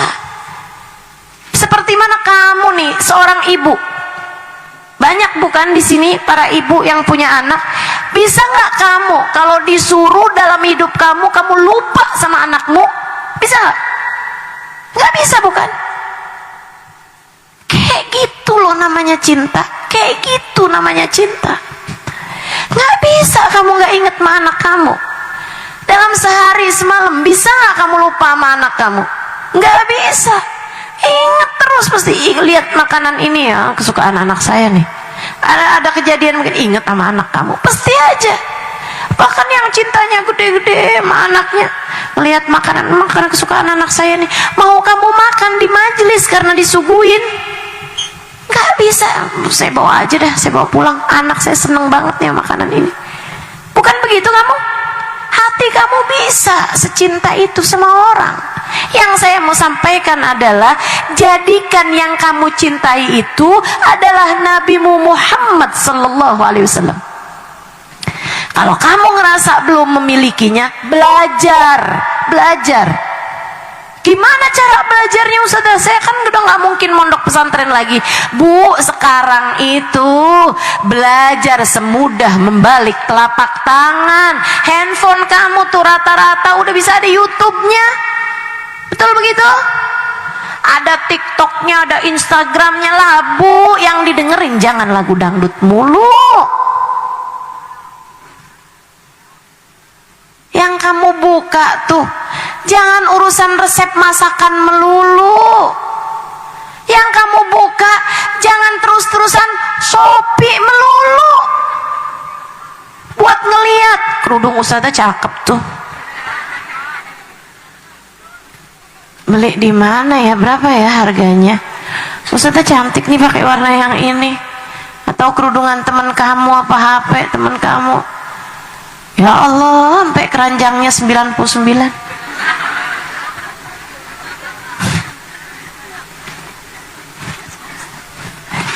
Seperti mana kamu nih seorang ibu, banyak bukan di sini para ibu yang punya anak, bisa nggak kamu kalau disuruh dalam hidup kamu lupa sama anakmu? Bisa nggak? Nggak bisa bukan? Kayak gitu loh namanya cinta. Kayak gitu namanya cinta. Nggak bisa kamu nggak inget sama anak kamu. Dalam sehari semalam bisa nggak kamu lupa sama anak kamu? Nggak bisa. Ingat terus, pasti lihat makanan ini ya, kesukaan anak saya nih. Ada kejadian mungkin ingat sama anak kamu, pasti aja. Bahkan yang cintanya gede-gede sama anaknya, lihat makanan kesukaan anak saya nih, mau kamu makan di majelis karena disuguhin. Nggak bisa, saya bawa aja dah, saya bawa pulang. Anak saya seneng banget nih makanan ini. Bukan begitu kamu? Hati kamu bisa secinta itu sama orang. Yang saya mau sampaikan adalah, jadikan yang kamu cintai itu adalah Nabi Muhammad sallallahu alaihi wasallam. Kalau kamu ngerasa belum memilikinya, belajar. Gimana cara belajarnya Ustazah? Saya kan udah nggak mungkin mondok pesantren lagi. Bu, sekarang itu belajar semudah membalik telapak tangan. Handphone kamu tuh rata-rata udah bisa ada YouTube-nya. Betul begitu? Ada TikTok-nya, ada Instagram-nya lah. Bu, yang didengerin jangan lagu dangdut mulu. Yang kamu buka tuh, jangan urusan resep masakan melulu. Yang kamu buka, jangan terus-terusan Shopee melulu. Buat ngeliat kerudung Ustazah cakep tuh. Beli di mana ya? Berapa ya harganya? Ustazah cantik nih pakai warna yang ini. Atau kerudungan teman kamu, apa HP teman kamu? Ya Allah, sampai keranjangnya 99.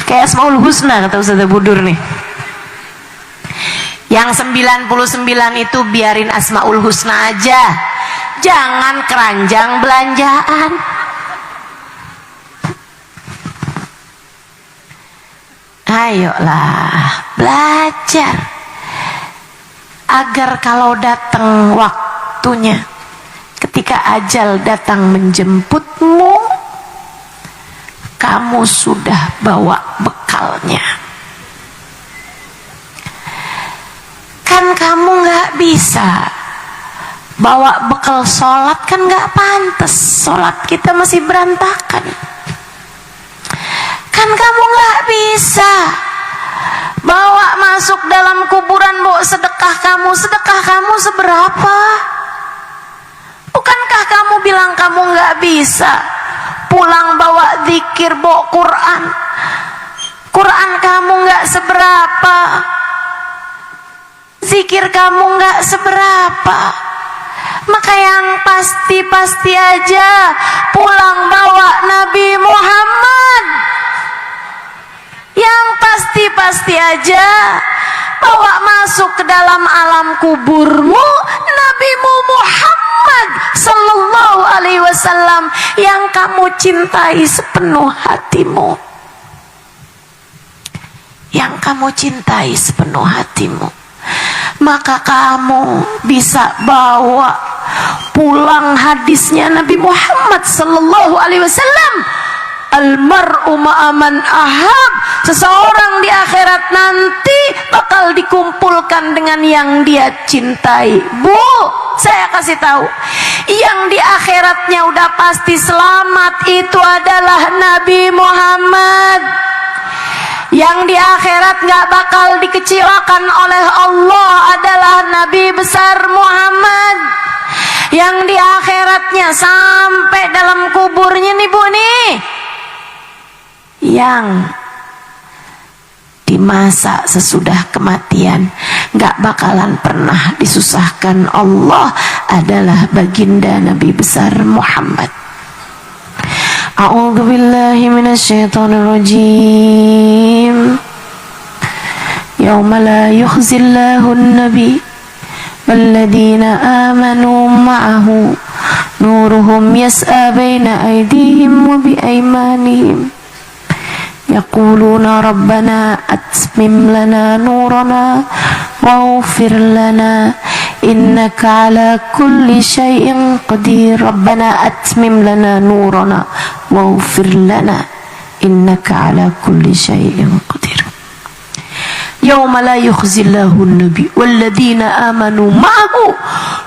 Kayak Asmaul Husna kata Ustazah Budur nih. Yang 99 itu biarin Asmaul Husna aja. Jangan keranjang belanjaan. Ayolah, belajar. Agar kalau datang waktunya, ketika ajal datang menjemputmu, kamu sudah bawa bekalnya. Kan kamu nggak bisa bawa bekal sholat, kan nggak pantas. Sholat kita masih berantakan. Kan kamu nggak bisa bawa masuk dalam kuburan, bawa sedekah kamu seberapa? Bukankah kamu bilang kamu nggak bisa pulang bawa zikir, bawa Quran kamu nggak seberapa, zikir kamu nggak seberapa. Maka yang pasti aja pulang bawa Nabi Muhammad. Yang pasti aja bawa masuk ke dalam alam kuburmu Nabimu Muhammad sallallahu alaihi wasallam yang kamu cintai sepenuh hatimu. Yang kamu cintai sepenuh hatimu. Maka kamu bisa bawa pulang hadisnya Nabi Muhammad sallallahu alaihi wasallam. Almar'u ma'aman ahab. Seseorang di akhirat nanti bakal dikumpulkan dengan yang dia cintai. Bu, saya kasih tahu, yang di akhiratnya udah pasti selamat itu adalah Nabi Muhammad. Yang di akhirat gak bakal dikecewakan oleh Allah adalah Nabi besar Muhammad. Yang di akhiratnya sampai dalam kuburnya nih Bu nih, yang di masa sesudah kematian gak bakalan pernah disusahkan Allah adalah baginda Nabi besar Muhammad. A'udzu billahi minasyaitonir rajim. Yauma la yukhzillahu an-nabi walladzina amanu ma'ahu nuruhum yas'a baina aydihim wa bi aymanihim yaquluna rabbana atmim lana nurana waghfir lana innaka ala kulli syai'in qadir. Rabbana atmim lana nurana waghfir lana innaka ala kulli syai'in qadir. Yauma la yukhzillahu an-nabi walladzina amanu ma'ahu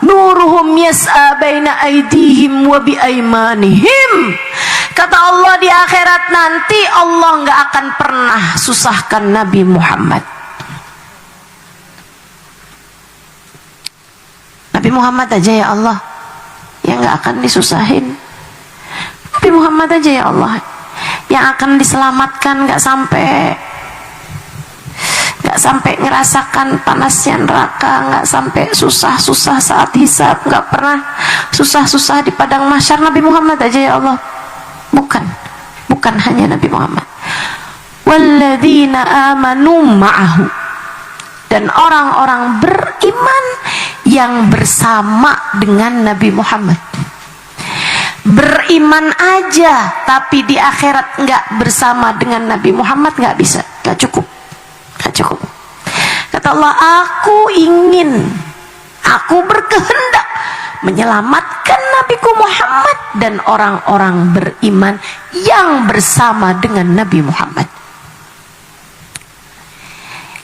nuruhum yas'a baina aydihim wa bi aymanihim. Kata Allah, di akhirat nanti Allah nggak akan pernah susahkan Nabi Muhammad. Nabi Muhammad aja ya Allah yang nggak akan disusahin. Nabi Muhammad aja ya Allah yang akan diselamatkan, nggak sampai ngerasakan panasnya neraka, nggak sampai susah-susah saat hisab, nggak pernah susah-susah di padang mahsyar. Nabi Muhammad aja ya Allah. Bukan hanya Nabi Muhammad. Walladzina amanu ma'ahu, dan orang-orang beriman yang bersama dengan Nabi Muhammad. Beriman aja tapi di akhirat nggak bersama dengan Nabi Muhammad nggak bisa, nggak cukup. Kata Allah, aku berkehendak menyelamatkan Nabiku Muhammad dan orang-orang beriman yang bersama dengan Nabi Muhammad.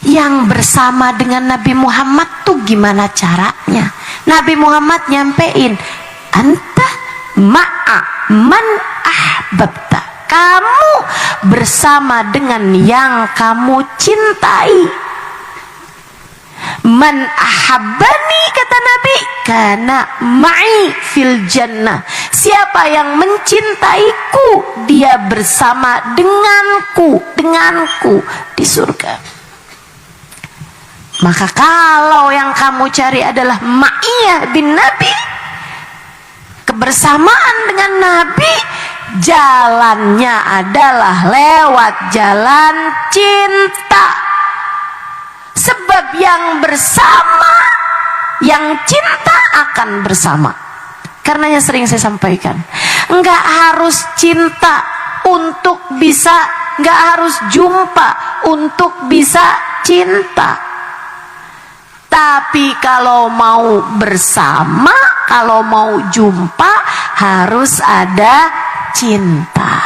Yang bersama dengan Nabi Muhammad tuh gimana caranya? Nabi Muhammad nyampein, anta ma'a man ahbabta, kamu bersama dengan yang kamu cintai. Man ahabbani, kata Nabi, kana ma'i fil jannah. Siapa yang mencintaiku, dia bersama denganku di surga. Maka kalau yang kamu cari adalah ma'iyah bin Nabi, kebersamaan dengan Nabi, jalannya adalah lewat jalan cinta. Sebab yang bersama, yang cinta akan bersama. Karenanya sering saya sampaikan, enggak harus cinta untuk bisa, enggak harus jumpa untuk bisa cinta. Tapi kalau mau bersama, kalau mau jumpa, harus ada cinta.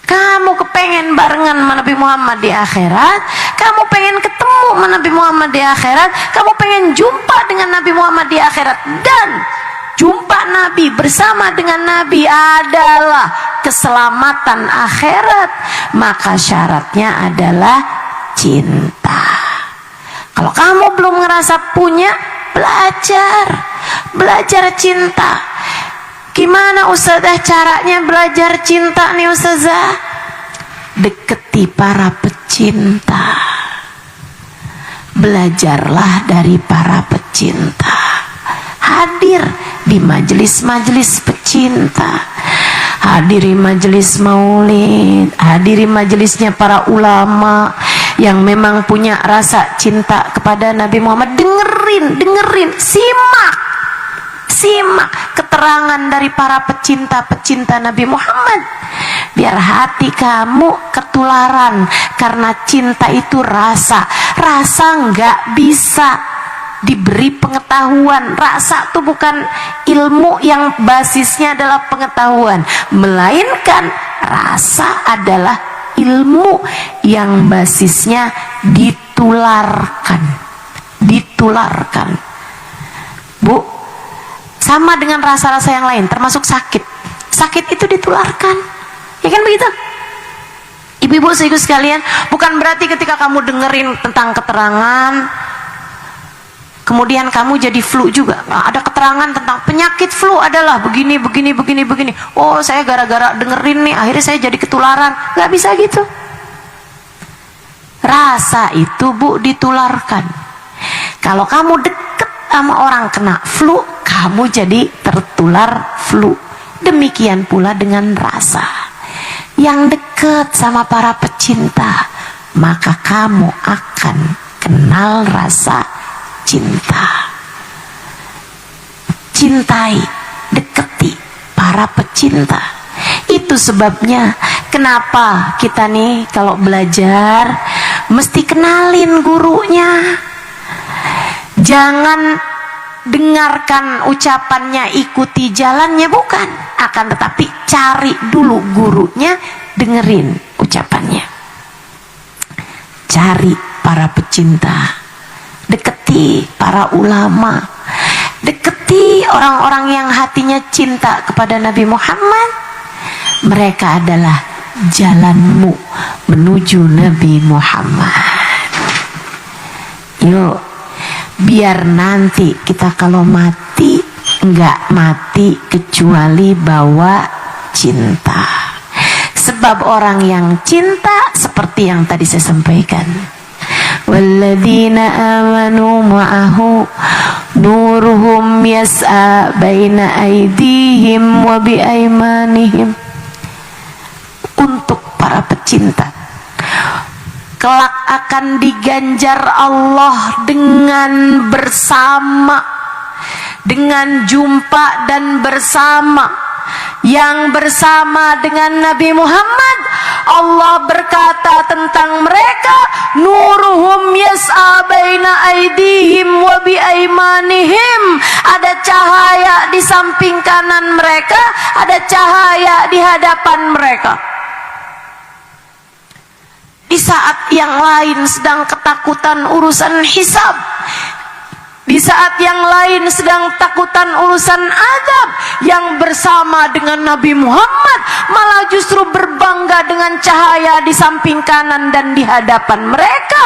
Kamu kepengen barengan sama Nabi Muhammad di akhirat, kamu pengen ketemu sama Nabi Muhammad di akhirat, kamu pengen jumpa dengan Nabi Muhammad di akhirat, dan jumpa Nabi bersama dengan Nabi adalah keselamatan akhirat, maka syaratnya adalah cinta. Kalau kamu belum ngerasa punya, belajar cinta. Gimana Ustazah caranya belajar cinta nih Ustazah? Deketi para pecinta. Belajarlah dari para pecinta. Hadir di majelis-majelis pecinta. Hadiri majelis maulid, hadiri majelisnya para ulama yang memang punya rasa cinta kepada Nabi Muhammad. Dengerin, simak keterangan dari para pecinta-pecinta Nabi Muhammad, biar hati kamu ketularan. Karena cinta itu rasa nggak bisa diberi pengetahuan. Rasa itu bukan ilmu yang basisnya adalah pengetahuan, melainkan rasa adalah ilmu yang basisnya ditularkan. Bu, sama dengan rasa-rasa yang lain, termasuk sakit itu ditularkan, ya kan begitu? Ibu-ibu saudaraku sekalian, bukan berarti ketika kamu dengerin tentang keterangan kemudian kamu jadi flu juga. Ada keterangan tentang penyakit flu adalah begini. Oh, saya gara-gara dengerin nih akhirnya saya jadi ketularan. Gak bisa gitu. Rasa itu, Bu, ditularkan. Kalau kamu deket sama orang kena flu, kamu jadi tertular flu. Demikian pula dengan rasa. Yang dekat sama para pecinta, maka kamu akan kenal rasa cinta. Cintai, deketi para pecinta. Itu sebabnya kenapa kita nih kalau belajar mesti kenalin gurunya. Jangan dengarkan ucapannya, ikuti jalannya, bukan. Akan tetapi cari dulu gurunya, dengerin ucapannya. Cari para pecinta, deketi para ulama, deketi orang-orang yang hatinya cinta kepada Nabi Muhammad, Mereka adalah jalanmu menuju Nabi Muhammad. Yuk, biar nanti kita kalau mati enggak mati kecuali bawa cinta. Sebab orang yang cinta seperti yang tadi saya sampaikan, walladzina amanu ma'ahu nuruhum yas'a baina aydihim wa biaimanihim. Untuk para pecinta, kelak akan diganjar Allah dengan bersama, dengan jumpa dan bersama. Yang bersama dengan Nabi Muhammad, Allah berkata tentang mereka, nuruhum yas'a baina aydihim wa biaimanihim. Ada cahaya di samping kanan mereka, ada cahaya di hadapan mereka. Di saat yang lain sedang ketakutan urusan hisab, di saat yang lain sedang takutan urusan azab, yang bersama dengan Nabi Muhammad malah justru berbangga dengan cahaya di samping kanan dan di hadapan mereka.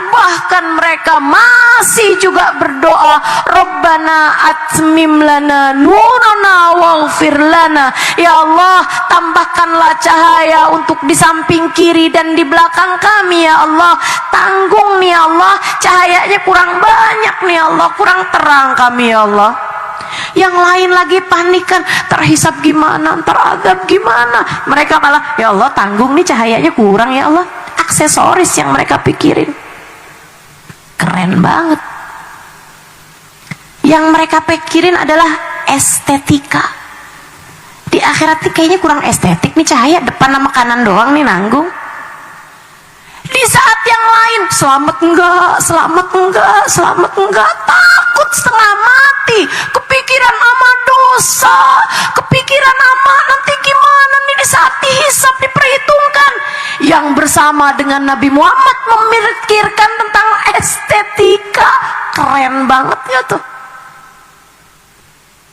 Bahkan mereka masih juga berdoa, Rabbana atmim lana nurana waghfir lana. Ya Allah, tambahkanlah cahaya untuk di samping kiri dan di belakang kami ya Allah. Tanggung nih ya Allah, cahayanya kurang banyak nih ya Allah, kurang terang kami ya Allah. Yang lain lagi panikan, terhisap gimana, teradab gimana. Mereka malah, ya Allah tanggung nih cahayanya kurang ya Allah. Aksesoris yang mereka pikirin. Keren banget. Yang mereka pikirin adalah estetika. Di akhirat nih kayaknya kurang estetik nih cahaya, depan sama kanan doang nih nanggung. Di saat yang lain, selamat enggak, selamat enggak, selamat enggak, takut setengah mati, kepikiran sama dosa, kepikiran sama nanti gimana nih di saat dihisab, diperhitungkan. Yang bersama dengan Nabi Muhammad memikirkan tentang estetika. Keren banget ya tuh.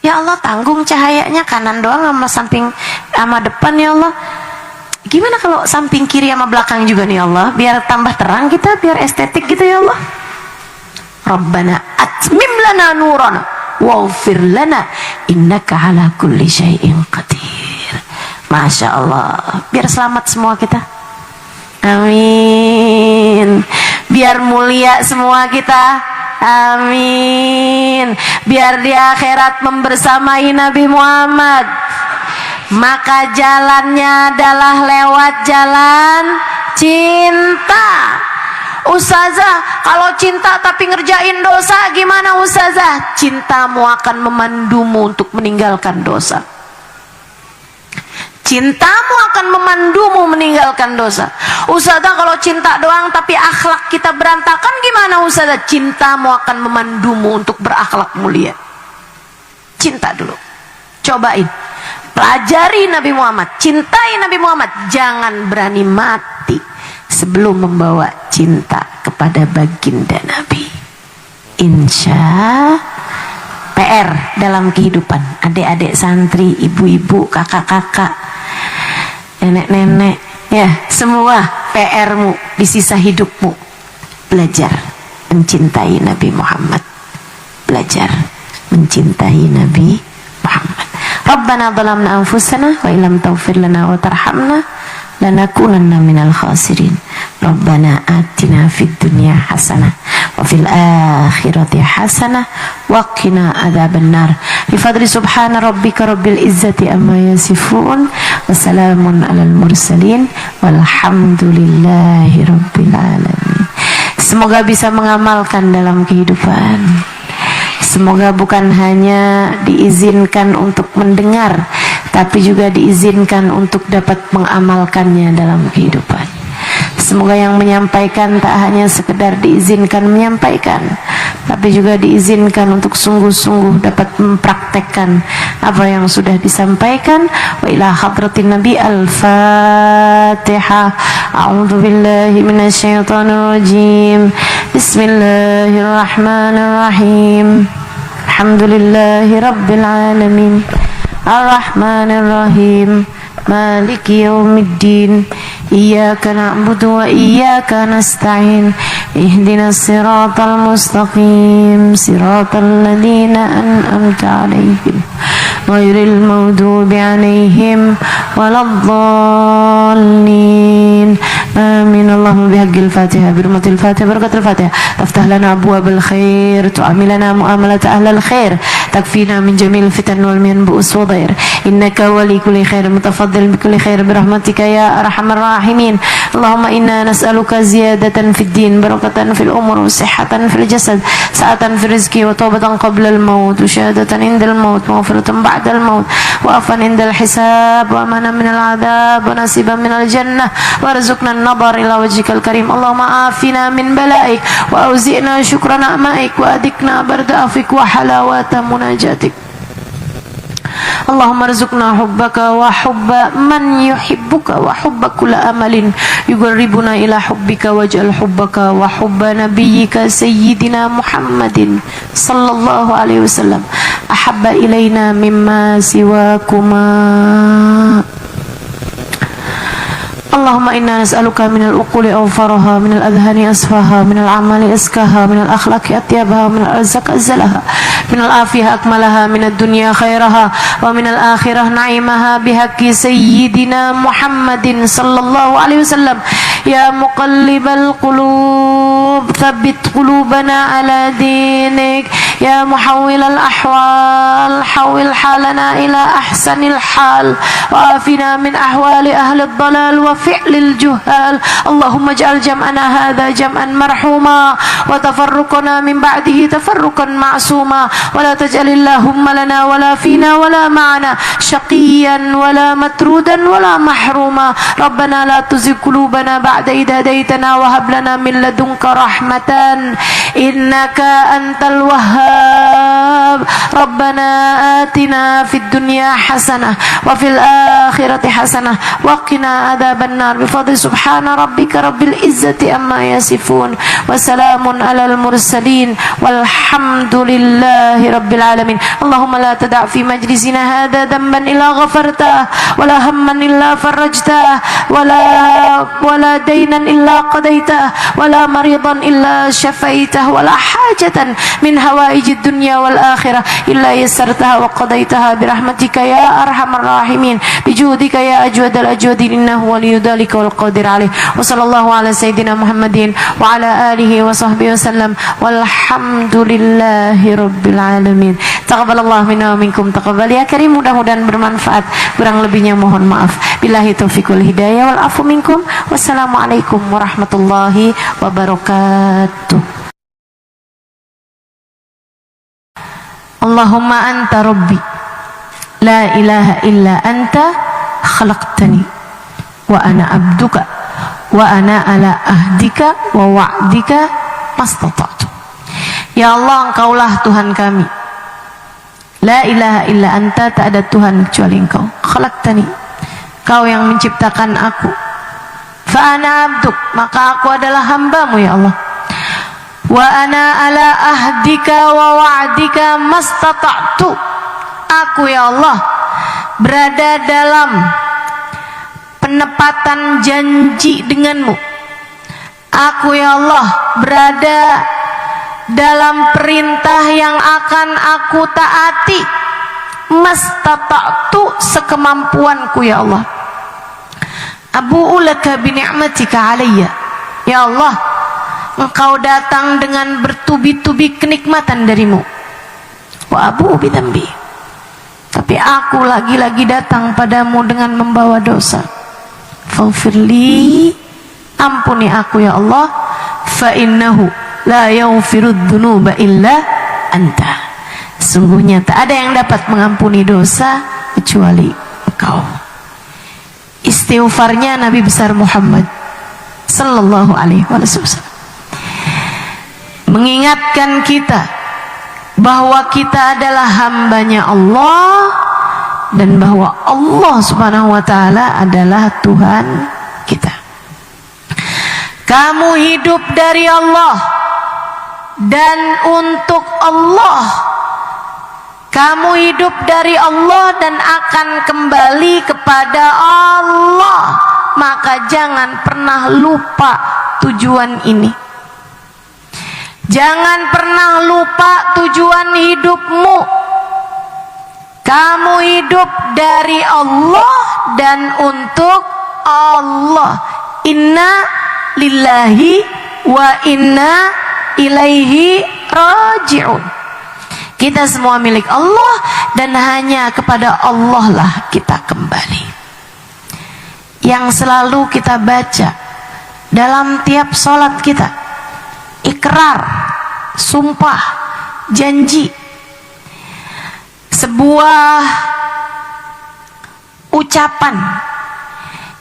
Ya Allah, tanggung cahayanya kanan doang sama samping sama depan ya Allah. Gimana kalau samping kiri sama belakang juga nih Allah, biar tambah terang kita, biar estetik gitu ya Allah. Rabbana atmim lana nurana waghfir lana innaka ala kulli syai'in qadir. Masya Allah, biar selamat semua kita. Amin. Biar mulia semua kita. Amin. Biar di akhirat membersamai Nabi Muhammad. Maka jalannya adalah lewat jalan cinta. Ustazah, kalau cinta tapi ngerjain dosa gimana Ustazah? Cintamu akan memandumu untuk meninggalkan dosa. Cintamu akan memandumu meninggalkan dosa. Ustazah, kalau cinta doang tapi akhlak kita berantakan gimana Ustazah? Cintamu akan memandumu untuk berakhlak mulia. Cinta dulu. Cobain. Pelajari Nabi Muhammad, cintai Nabi Muhammad, jangan berani mati sebelum membawa cinta kepada baginda Nabi. Insya PR dalam kehidupan adik-adik santri, ibu-ibu, kakak-kakak, nenek-nenek, ya semua PR-mu di sisa hidupmu. Belajar mencintai Nabi Muhammad, belajar mencintai Nabi Muhammad. Rabbana zalamna anfusana wa illam taghfir lana wa tarhamna lanakunanna minal khasirin. Rabbana atina fid dunya hasanah wa fil akhirati hasanah wa qina adzabannar. Bi fadli subhana rabbika rabbil izzati amma yasifun wa salamun alal mursalin walhamdulillahi rabbil alamin. Semoga bisa mengamalkan dalam kehidupan. Semoga bukan hanya diizinkan untuk mendengar, tapi juga diizinkan untuk dapat mengamalkannya dalam kehidupan. Semoga yang menyampaikan tak hanya sekedar diizinkan menyampaikan, tapi juga diizinkan untuk sungguh-sungguh dapat mempraktekkan apa yang sudah disampaikan. Wa ila hadratin Nabi al-Fatihah. A'udzu billahi minasyaitonir rajim. Bismillahirrahmanirrahim. Alhamdulillahi rabbil alamin. Ar-Rahmanir Rahim. maliki yaumiddin. Iyyaka na'budu wa iyyaka nasta'in. Ihdinas siratal mustaqim, siratal ladzina an'amta 'alaihim ghairil maghdubi 'alaihim waladdallin. Amin. Allahumma bihaqqil Fatihah, birmatil Fatihah, barakatil Fatihah, taftah lana abwabal khair, tu'amilana mu'amalat ahlal khair, takfina min jamil fitan wal mian bu'us wa dhair. Innaka wali kulli khair, mutafaddil bi kulli khair birahmatika ya arhamar rahimin. Allahumma inna nas'aluka ziyadatan fid din, barakatan fil umur, wa sihhatan fil jasad, sa'atan fil rizqi, wa tawbatan qabla al maut, wa syahadatan indal maut, wa maghfiratan ba'da al maut, wa afan indal hisab, wa amanan min al adab, wa nasiban min al jannah, wa rizqna an-nadhar ila wajhikal karim. Allahumma afina min balaik, wa auzi'na syukra na'maik, wa adikna barda afik wa halawata munajatik. Allahumma rizqna hubbaka wa hubba man yuhibbuka wa hubba kulla amalin yuqarribuna ila hubbika, waj'al hubbaka wa hubba nabiyyika sayyidina Muhammadin sallallahu alaihi wasallam ahabba ilaina mimma siwakuma. Allahumma inna nas'aluka minal uquli awfaraha, minal adhani asfaha, minal amali askaha, minal akhlaqi atyabaha, minal arzaq azzalaha, minal afiyah akmalaha, minal dunya khairaha, wa minal akhirah na'imaha, bihaqqi sayyidina Muhammadin sallallahu alaihi wasallam. Ya muqallibal qulub, thabbit qulubana ala dinik. Ya muhawwilal ahwal, hawwil halana ila ahsanil hal, wa afina min ahwali ahli dhalal wa fi'lil juhal. Allahumma ij'al jam'ana hadha jam'an marhuma, wa tafarruqana min ba'dihi tafarruqan ma'suma, wa la taj'alillahumma lana wa la fina wa la ma'ana shaqiyan wa la matrudan wa la mahruma. Rabbana la tuzigh qulubana ba'da idh hadaytana wa hab lana min ladunka rahmatan innaka antal wahhab. Rabbana atina fid dunya hasanah wa fil akhirati hasanah wa qina adzaban nar bi fadli subhana rabbika rabbil izzati amma yasifun wa salamun alal mursalin walhamdulillahi rabbil alamin. Allahumma la tada' fi majlisina hadha dhanban illa ghafartah wa la hamman illa farajtah wa la daynan illa qadaitah wa la maridan illa shafaitah wa la hajatan min hawaijid dunya wal akhirah illa yassartaha wa qadaitaha birahmatika ya arhamar rahimin, bijudika ya ajwadal ajwadin, innahu waliyyu dzalika wal qadir alaih. Wa sallallahu ala sayyidina Muhammadin wa ala alihi wa sahbihi wasallam walhamdulillahi rabbil alamin. Taqabbalallahu minna wa minkum, taqabbal ya karim. Mudah-mudahan bermanfaat, kurang lebihnya mohon maaf. Billahi taufiq wal hidayah wal afu minkum. Wassalamualaikum warahmatullahi wabarakatuh. Allahumma anta rabbi la ilaha illa anta khalaqtani wa ana abduka wa ana ala ahdika wa wa'dika mastata'tu. Ya Allah, engkaulah Tuhan kami, la ilaha illa anta, tak ada Tuhan kecuali engkau, khalaqtani, kau yang menciptakan aku, fa ana abduk, maka aku adalah hambamu ya Allah, wa ana ala ahdika wa wa'dika mastata'tu, aku ya Allah berada dalam penepatan janji denganmu, aku ya Allah berada dalam perintah yang akan aku taati, mastata'tu, sekemampuanku ya Allah, abu'u laka bi ni'matika alayya, ya Allah engkau datang dengan bertubi-tubi kenikmatan darimu, wa abu bidambi, tapi aku lagi-lagi datang padamu dengan membawa dosa, faghfirli, ampuni aku ya Allah, fa innahu la yaghfirudz dzunuba illa anta, sungguhnya tak ada yang dapat mengampuni dosa kecuali engkau. Istighfarnya Nabi besar Muhammad sallallahu alaihi wasallam mengingatkan kita bahwa kita adalah hambanya Allah dan bahwa Allah subhanahu wa ta'ala adalah Tuhan kita. Kamu hidup dari Allah dan untuk Allah. Kamu hidup hidup dari Allah dan akan kembali kepada Allah. Maka jangan pernah lupa tujuan ini. Jangan pernah lupa tujuan hidupmu. Kamu hidup dari Allah dan untuk Allah. Inna lillahi wa inna ilaihi raji'un. Kita semua milik Allah dan hanya kepada Allah lah kita kembali. Yang selalu kita baca dalam tiap sholat kita, ikrar, sumpah, janji, sebuah ucapan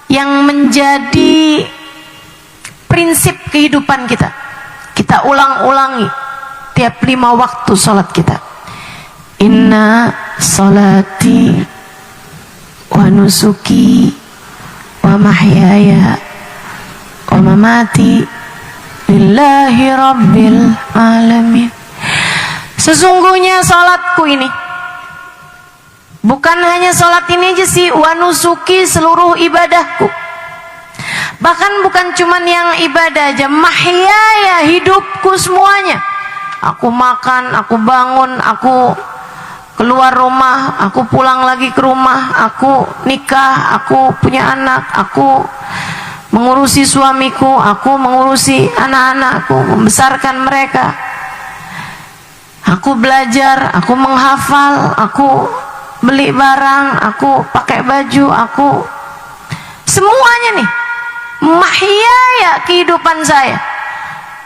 yang menjadi prinsip kehidupan kita. Kita ulang-ulangi tiap 5 waktu sholat kita. Inna sholati wa nusuki wa mahyaya wa mamati lillahi rabbil alamin. Sesungguhnya sholatku ini, bukan hanya sholat ini aja sih, wa nusuki, seluruh ibadahku. Bahkan bukan cuman yang ibadah aja, mahyaya, hidupku semuanya. Aku makan, aku bangun, aku keluar rumah, aku pulang lagi ke rumah, aku nikah, aku punya anak, aku mengurusi suamiku, aku mengurusi anak-anakku, membesarkan mereka. Aku belajar, aku menghafal, aku beli barang, aku pakai baju, aku semuanya nih mahyaya, kehidupan saya.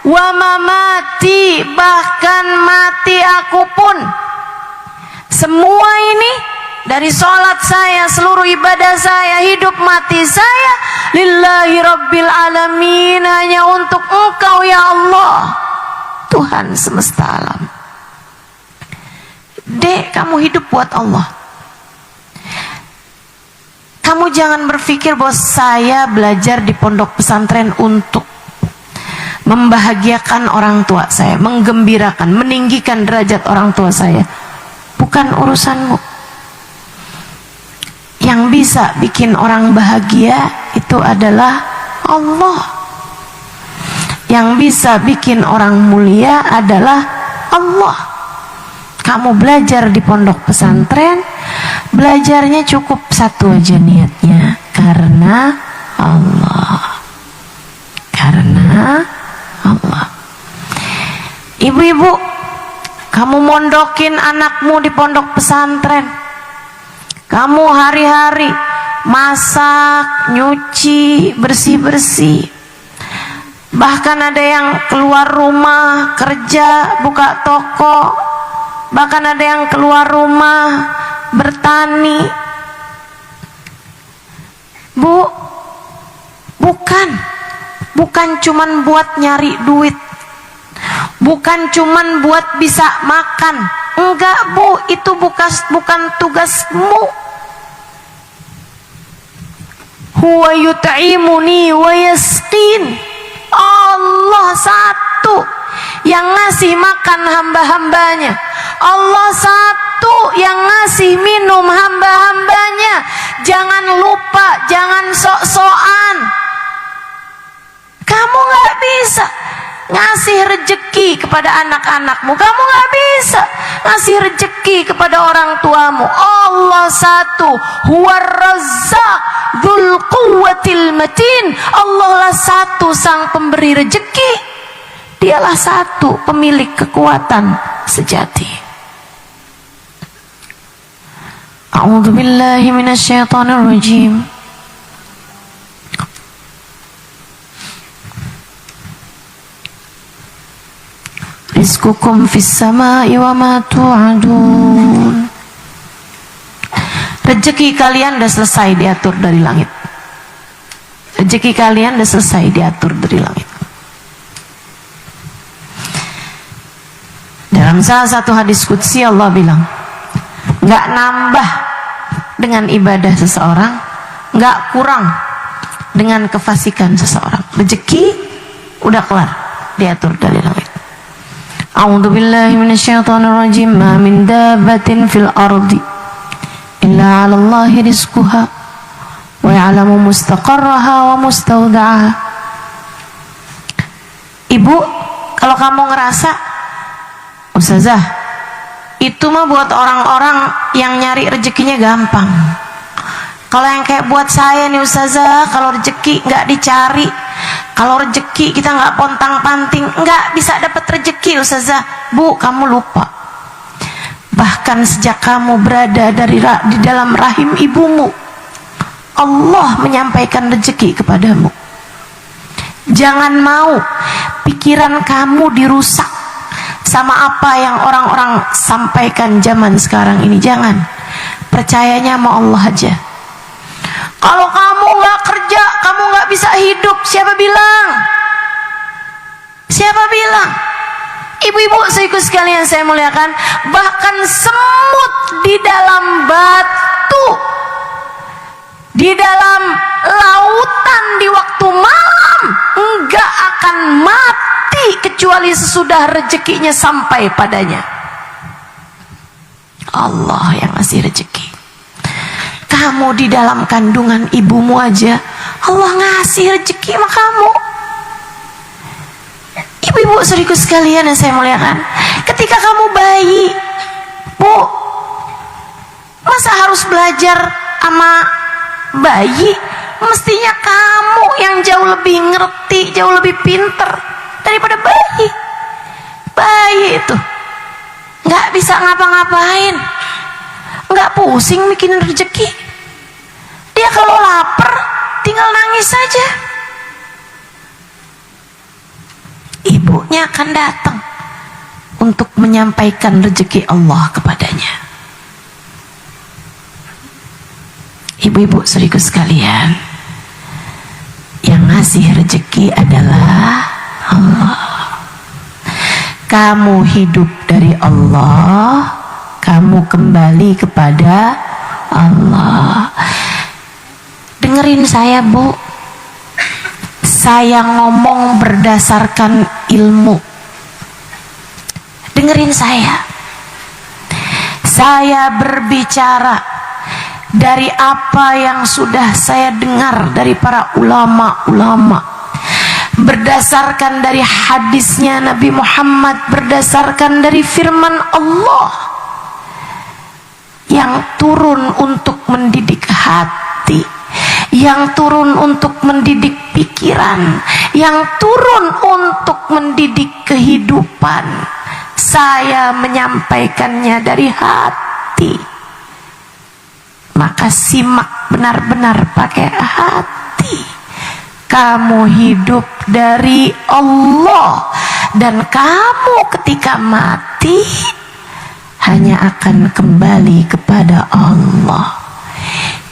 Wa mamati, bahkan mati aku pun. Semua ini dari sholat saya, seluruh ibadah saya, hidup mati saya, lillahi rabbil alamin, hanya untuk Engkau ya Allah, Tuhan semesta alam. Dek, kamu hidup buat Allah. Kamu jangan berpikir bahwa saya belajar di pondok pesantren untuk membahagiakan orang tua saya, menggembirakan, meninggikan derajat orang tua saya. Bukan urusanmu. Yang bisa bikin orang bahagia itu adalah Allah. Yang bisa bikin orang mulia adalah Allah. Kamu belajar di pondok pesantren, belajarnya cukup satu aja niatnya, karena Allah. Karena Allah. Ibu-ibu, kamu mondokin anakmu di pondok pesantren, kamu hari-hari masak, nyuci, bersih-bersih, bahkan ada yang keluar rumah kerja, buka toko, bahkan ada yang keluar rumah bertani. Bu, bukan cuman buat nyari duit, bukan cuman buat bisa makan. Enggak bu, itu bukan tugasmu. Huwa yut'imuni wa yasqin. Allah satu yang ngasih makan hamba-hambanya. Allah satu yang ngasih minum hamba-hambanya. Jangan lupa, jangan sok-sokan. Kamu gak bisa ngasih rejeki kepada anak-anakmu, kamu gak bisa ngasih rejeki kepada orang tuamu. Allah satu, huwar razzaq dzul quwwatil matin. Allah lah satu sang pemberi rejeki, dialah satu pemilik kekuatan sejati. A'udzu billahi minasyaitonir rajim. Rizqukum fis samai wa ma tu'adun. Rezeki kalian sudah selesai diatur dari langit. Rezeki kalian sudah selesai diatur dari langit. Dalam salah satu hadis qudsi Allah bilang, nggak nambah dengan ibadah seseorang, nggak kurang dengan kefasikan seseorang. Rezeki udah kelar diatur dari langit. A'udzu billahi minasyaitonir rajim. Ma min dabbatin fil ardi illa 'ala Allahi rizquha wa ya'lamu mustaqarraha wa mustawda'aha. Ibu, kalau kamu ngerasa Ustazah, itu mah buat orang-orang yang nyari rezekinya gampang. Kalau yang kayak buat saya nih Ustazah, kalau rezeki nggak dicari, kalau rezeki kita nggak pontang-panting, nggak bisa dapat rezeki Ustazah. Bu, kamu lupa. Bahkan sejak kamu berada di dalam rahim ibumu, Allah menyampaikan rezeki kepadamu. Jangan mau pikiran kamu dirusak sama apa yang orang-orang sampaikan zaman sekarang ini. Jangan. Percayanya sama Allah aja. Kalau kamu nggak kerja, kamu nggak bisa hidup. Siapa bilang? Siapa bilang? Ibu-ibu saudaraku sekalian saya muliakan, bahkan semut di dalam batu, di dalam lautan di waktu malam enggak akan mati kecuali sesudah rezekinya sampai padanya. Allah yang ngasih rezeki. Kamu di dalam kandungan ibumu aja Allah ngasih rezeki sama kamu. Ibu-ibu saudaraku sekalian yang saya muliakan, ketika kamu bayi, Bu, masa harus belajar sama bayi? Mestinya kamu yang jauh lebih ngerti, jauh lebih pinter daripada bayi. Bayi itu nggak bisa ngapa-ngapain, nggak pusing mikirin rezeki. Dia kalau lapar tinggal nangis saja. Ibunya akan datang untuk menyampaikan rezeki Allah kepadanya. Ibu-ibu saudaraku sekalian, yang ngasih rezeki adalah Allah. Kamu hidup dari Allah, kamu kembali kepada Allah. Dengerin saya, Bu. Saya ngomong berdasarkan ilmu. Dengerin saya. Saya berbicara dari apa yang sudah saya dengar dari para ulama-ulama, berdasarkan dari hadisnya Nabi Muhammad, berdasarkan dari firman Allah yang turun untuk mendidik hati, yang turun untuk mendidik pikiran, yang turun untuk mendidik kehidupan. Saya menyampaikannya dari hati. Maka simak benar-benar pakai hati. Kamu hidup dari Allah, dan kamu ketika mati hanya akan kembali kepada Allah.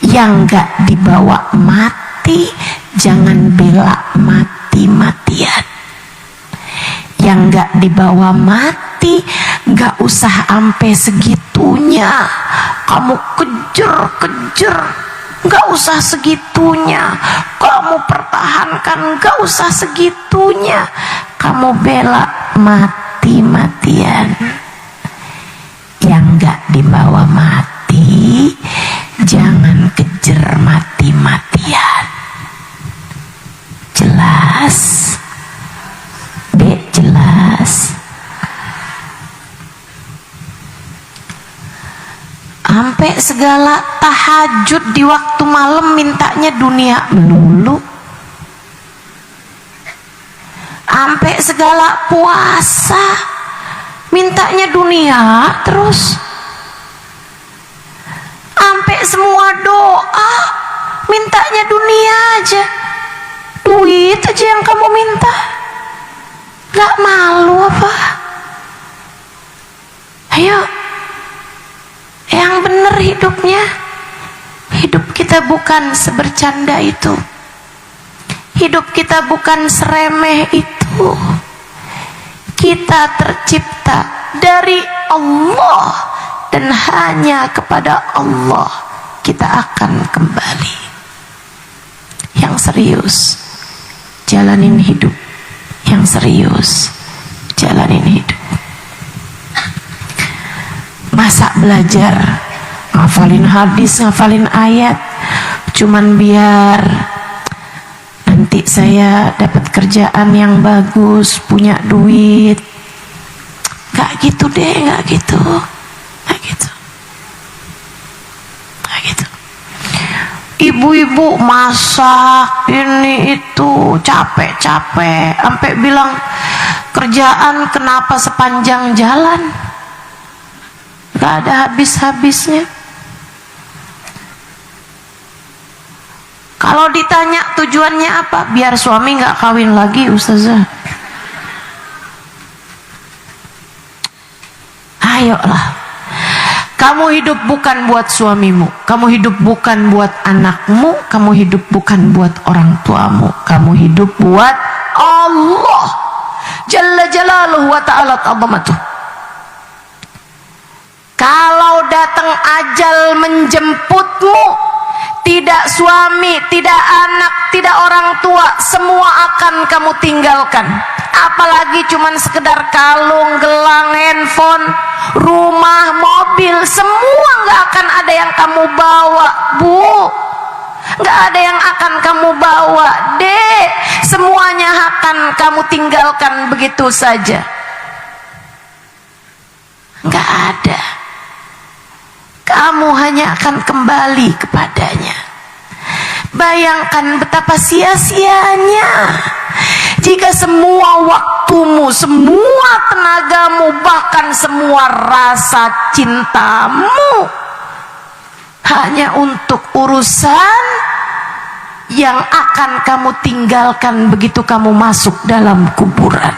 Yang gak dibawa mati, jangan bela mati-matian. Yang gak dibawa mati, gak usah sampai segitunya kamu kejar-kejar, gak usah segitunya kamu pertahankan, gak usah segitunya kamu bela mati-matian. Yang gak dibawa mati, jangan kejar mati-matian. Jelas? Dek, jelas? Sampai segala tahajud di waktu malam mintanya dunia melulu. Sampai segala puasa mintanya dunia terus. Sampai semua doa mintanya dunia aja. Duit aja yang kamu minta. Gak malu apa? Ayo, yang bener hidupnya. Hidup kita bukan sebercanda itu. Hidup kita bukan seremeh itu. Kita tercipta dari Allah, dan hanya kepada Allah kita akan kembali. Yang serius, jalanin hidup. Yang serius, jalanin hidup. Masa belajar ngafalin hadis, ngafalin ayat cuman biar nanti saya dapat kerjaan yang bagus, punya duit? Gak gitu deh, gak gitu. Ibu-ibu masak ini itu capek-capek sampai bilang kerjaan kenapa sepanjang jalan, gak ada habis-habisnya. Kalau ditanya tujuannya apa, biar suami gak kawin lagi ustazah. Ayolah, kamu hidup bukan buat suamimu, kamu hidup bukan buat anakmu, kamu hidup bukan buat orang tuamu, kamu hidup buat Allah Jalla Jalaluhu wa ta'ala ta'zamatuh. Kalau datang ajal menjemputmu, tidak suami, tidak anak, tidak orang tua, semua akan kamu tinggalkan. Apalagi cuman sekedar kalung, gelang, handphone, rumah, mobil, semua nggak akan ada yang kamu bawa, Bu. Nggak ada yang akan kamu bawa, Dek. Semuanya akan kamu tinggalkan begitu saja. Nggak ada. Kamu hanya akan kembali kepadanya. Bayangkan betapa sia-sianya jika semua waktumu, semua tenagamu, bahkan semua rasa cintamu hanya untuk urusan yang akan kamu tinggalkan begitu kamu masuk dalam kuburan.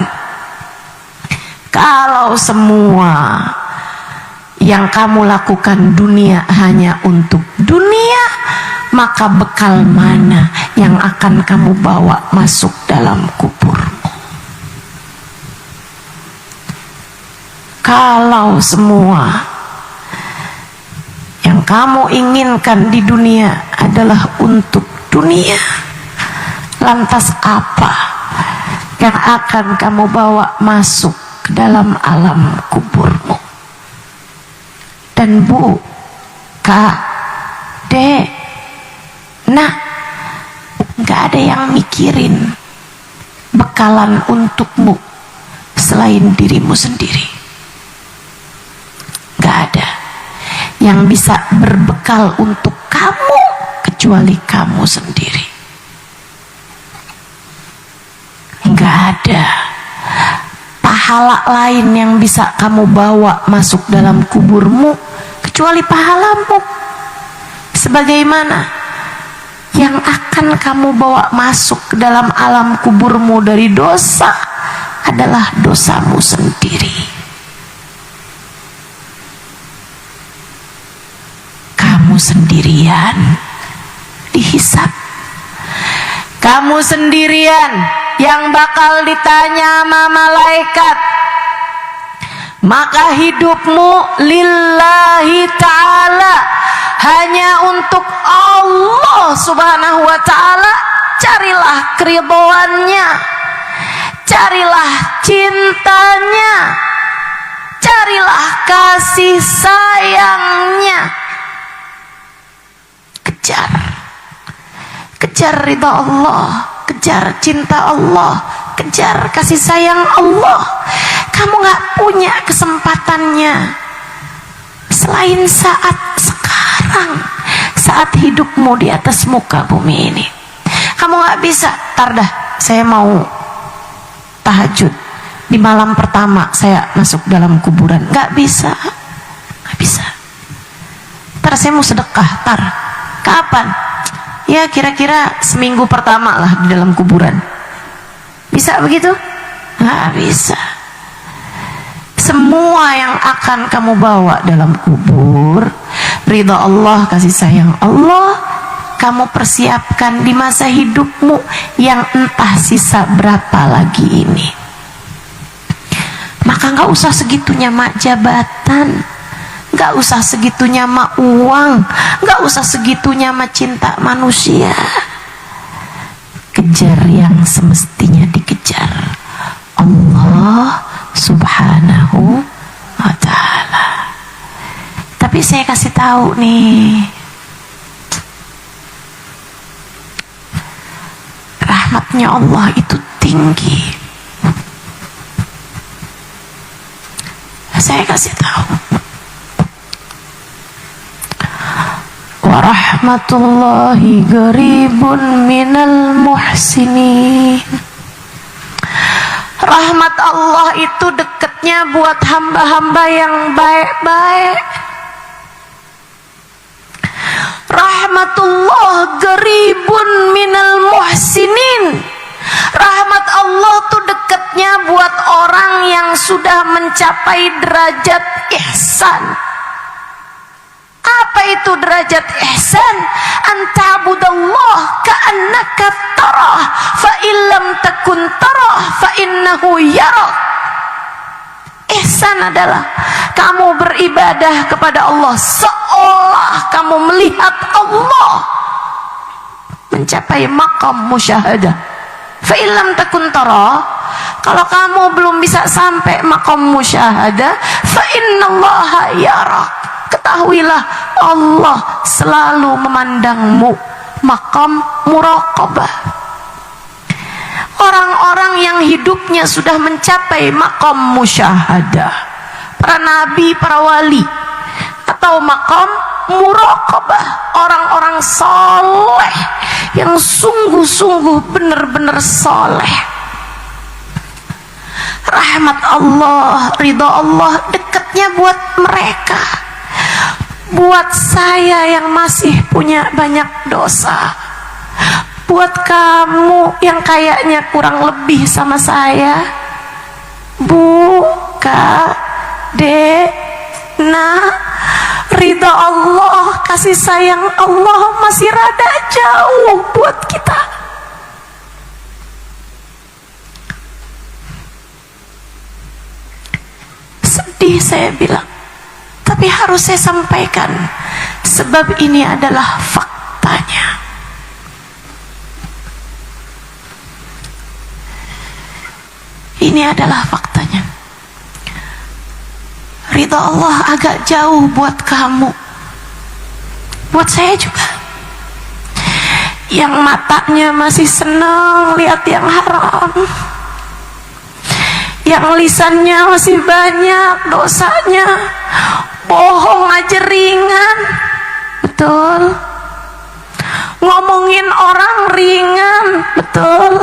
Kalau semua yang kamu lakukan dunia hanya untuk dunia, maka bekal mana yang akan kamu bawa masuk dalam kuburmu? Kalau semua yang kamu inginkan di dunia adalah untuk dunia, lantas apa yang akan kamu bawa masuk ke dalam alam kuburmu? Dan Bu, Kak, Dek, nah, gak ada yang mikirin bekalan untukmu selain dirimu sendiri. Gak ada yang bisa berbekal untuk kamu kecuali kamu sendiri. Gak ada pahala lain yang bisa kamu bawa masuk dalam kuburmu kecuali pahalamu. Sebagaimana yang akan kamu bawa masuk ke dalam alam kuburmu dari dosa adalah dosamu sendiri. Kamu sendirian dihisab. Kamu sendirian yang bakal ditanya sama malaikat. Maka hidupmu lillahi ta'ala, hanya untuk Allah subhanahu wa ta'ala. Carilah keridhoannya, carilah cintanya, carilah kasih sayangnya. Kejar ridha Allah, kejar cinta Allah, kejar kasih sayang Allah. Kamu gak punya kesempatannya selain saat sekarang, saat hidupmu di atas muka bumi ini. Kamu gak bisa, tar dah saya mau tahajud di malam pertama saya masuk dalam kuburan. Gak bisa, gak bisa. Tar saya mau sedekah, tar kapan? Ya kira-kira seminggu pertama lah di dalam kuburan. Bisa begitu? Gak bisa. Semua yang akan kamu bawa dalam kubur, ridha Allah, kasih sayang Allah, kamu persiapkan di masa hidupmu yang entah sisa berapa lagi ini. Maka gak usah segitunya mak jabatan, gak usah segitunya mak uang, gak usah segitunya mak cinta manusia. Kejar yang semestinya dikejar, Allah subhanahu wa ta'ala. Tapi saya kasih tahu nih, rahmatnya Allah itu tinggi. Saya kasih tahu, wa rahmatullahi qaribun minal muhsinin. Rahmat Allah itu dekatnya buat hamba-hamba yang baik-baik. Rahmatullah qaribun minal muhsinin. Rahmat Allah tuh dekatnya buat orang yang sudah mencapai derajat ihsan. Apa itu derajat ihsan? Anta'budallah ka'annaka tarah, fa illam takun tarah fa innahu yarak. Ihsan adalah kamu beribadah kepada Allah seolah kamu melihat Allah, mencapai maqam musyahadah. Fa illam takun tarah, kalau kamu belum bisa sampai maqam musyahadah, fa innallaha yarak. Ketahuilah Allah selalu memandangmu. Maqam muraqabah. Orang-orang yang hidupnya sudah mencapai maqam musyahadah, para nabi, para wali, atau maqam muraqabah, orang-orang soleh yang sungguh-sungguh benar-benar soleh, rahmat Allah, ridha Allah dekatnya buat mereka. Buat saya yang masih punya banyak dosa, buat kamu yang kayaknya kurang lebih sama saya, Bu, Kak, Dek, Nah, ridha Allah, kasih sayang Allah masih rada jauh buat kita. Sedih saya bilang, tapi harus saya sampaikan, sebab ini adalah faktanya. Ini adalah faktanya. Ridha Allah agak jauh buat kamu, buat saya juga, yang matanya masih senang lihat yang haram, yang lisannya masih banyak dosanya, bohong aja ringan, betul, ngomongin orang ringan, betul,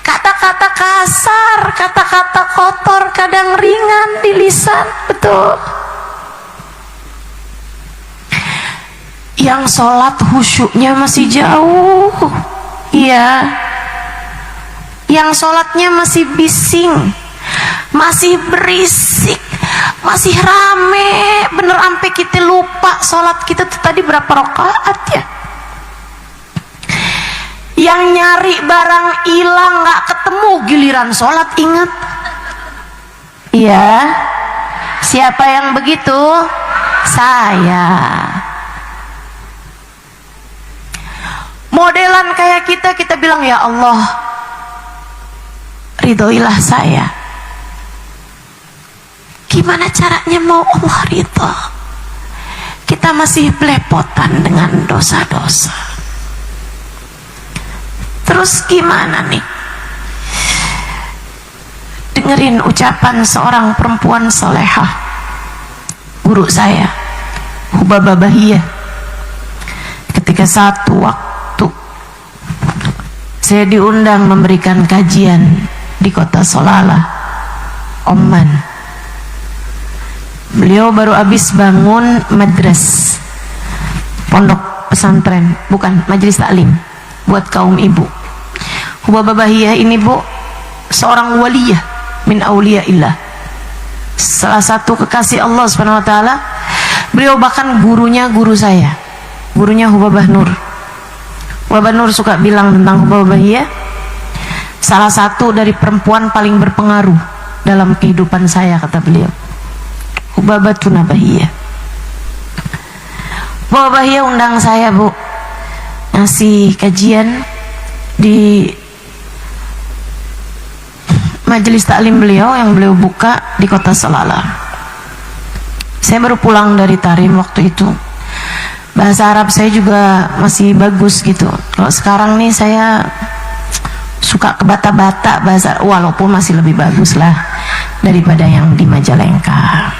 kata-kata kasar, kata-kata kotor kadang ringan di lisan, betul. Yang sholat khusyuknya masih jauh, iya. Yang sholatnya masih bising, masih berisik, masih rame, bener sampai kita lupa sholat kita tuh tadi berapa rakaat ya. Yang nyari barang hilang nggak ketemu, giliran sholat ingat. Iya, siapa yang begitu? Saya. Modelan kayak kita bilang, ya Allah, ridhoilah saya. Gimana caranya mau Allah ridho? Kita masih belepotan dengan dosa-dosa. Terus gimana nih? Dengerin ucapan seorang perempuan solehah, guru saya, Hubabah Bahiyah. Ketika satu waktu saya diundang memberikan kajian di kota Salalah, Oman. Beliau baru habis bangun madras, pondok pesantren, bukan majelis taklim buat kaum ibu. Hubabah Bahiyah ini, Bu, seorang waliyah min auliyaillah, salah satu kekasih Allah Subhanahu wa taala. Beliau bahkan gurunya guru saya, gurunya Hubabah Nur. Hubabah Nur suka bilang tentang Hubabah Bahiyah, salah satu dari perempuan paling berpengaruh dalam kehidupan saya, kata beliau. Hubabah Tuna Bahiyah. Hubabah Bahiyah undang saya, Bu, ngasih kajian di majelis taklim beliau yang beliau buka di kota Salalah. Saya baru pulang dari Tarim waktu itu. Bahasa Arab saya juga masih bagus gitu. Kalau sekarang nih saya suka kebata-bata bahasa, walaupun masih lebih bagus lah daripada yang di Majalengka.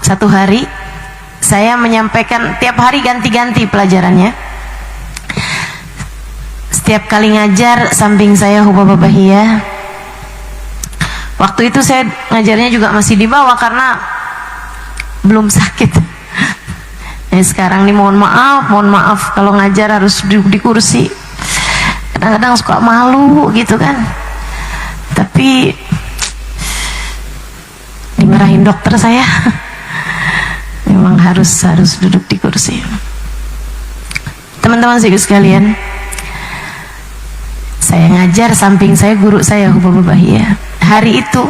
Satu hari saya menyampaikan, tiap hari ganti-ganti pelajarannya. Setiap kali ngajar samping saya Hubabah Bahiyah. Waktu itu saya ngajarnya juga masih di bawah karena belum sakit. Sekarang nih mohon maaf kalau ngajar harus duduk di kursi. Kadang-kadang suka malu gitu kan. Tapi dimarahin dokter saya. Memang harus duduk di kursi. Teman-teman sekalian, saya ngajar samping saya guru saya Hubabah Bahiyah. Hari itu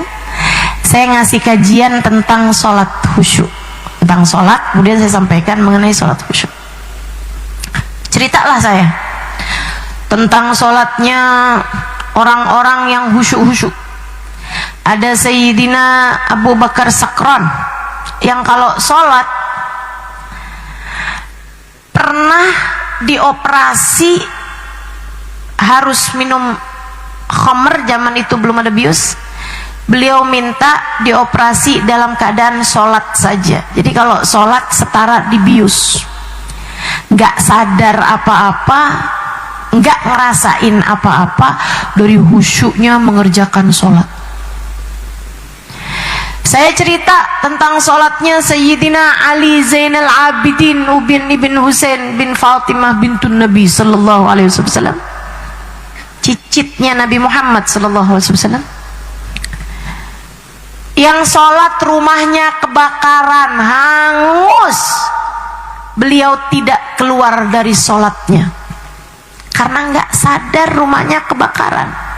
saya ngasih kajian tentang sholat khusyuk, tentang sholat, kemudian saya sampaikan mengenai sholat khusyuk. Ceritalah saya tentang sholatnya orang-orang yang khusyuk-khusyuk. Ada Sayyidina Abu Bakar Sakran yang kalau sholat pernah dioperasi harus minum khamr, zaman itu belum ada bius. Beliau minta dioperasi dalam keadaan sholat saja. Jadi kalau sholat setara dibius, nggak sadar apa-apa, nggak ngerasain apa-apa dari khusyuknya mengerjakan sholat. Saya cerita tentang sholatnya Sayyidina Ali Zainal Abidin ibn Husain bin Fatimah bintun Nabi sallallahu alaihi wasallam, cicitnya Nabi Muhammad sallallahu alaihi wasallam, yang sholat rumahnya kebakaran, hangus. Beliau tidak keluar dari sholatnya karena nggak sadar rumahnya kebakaran.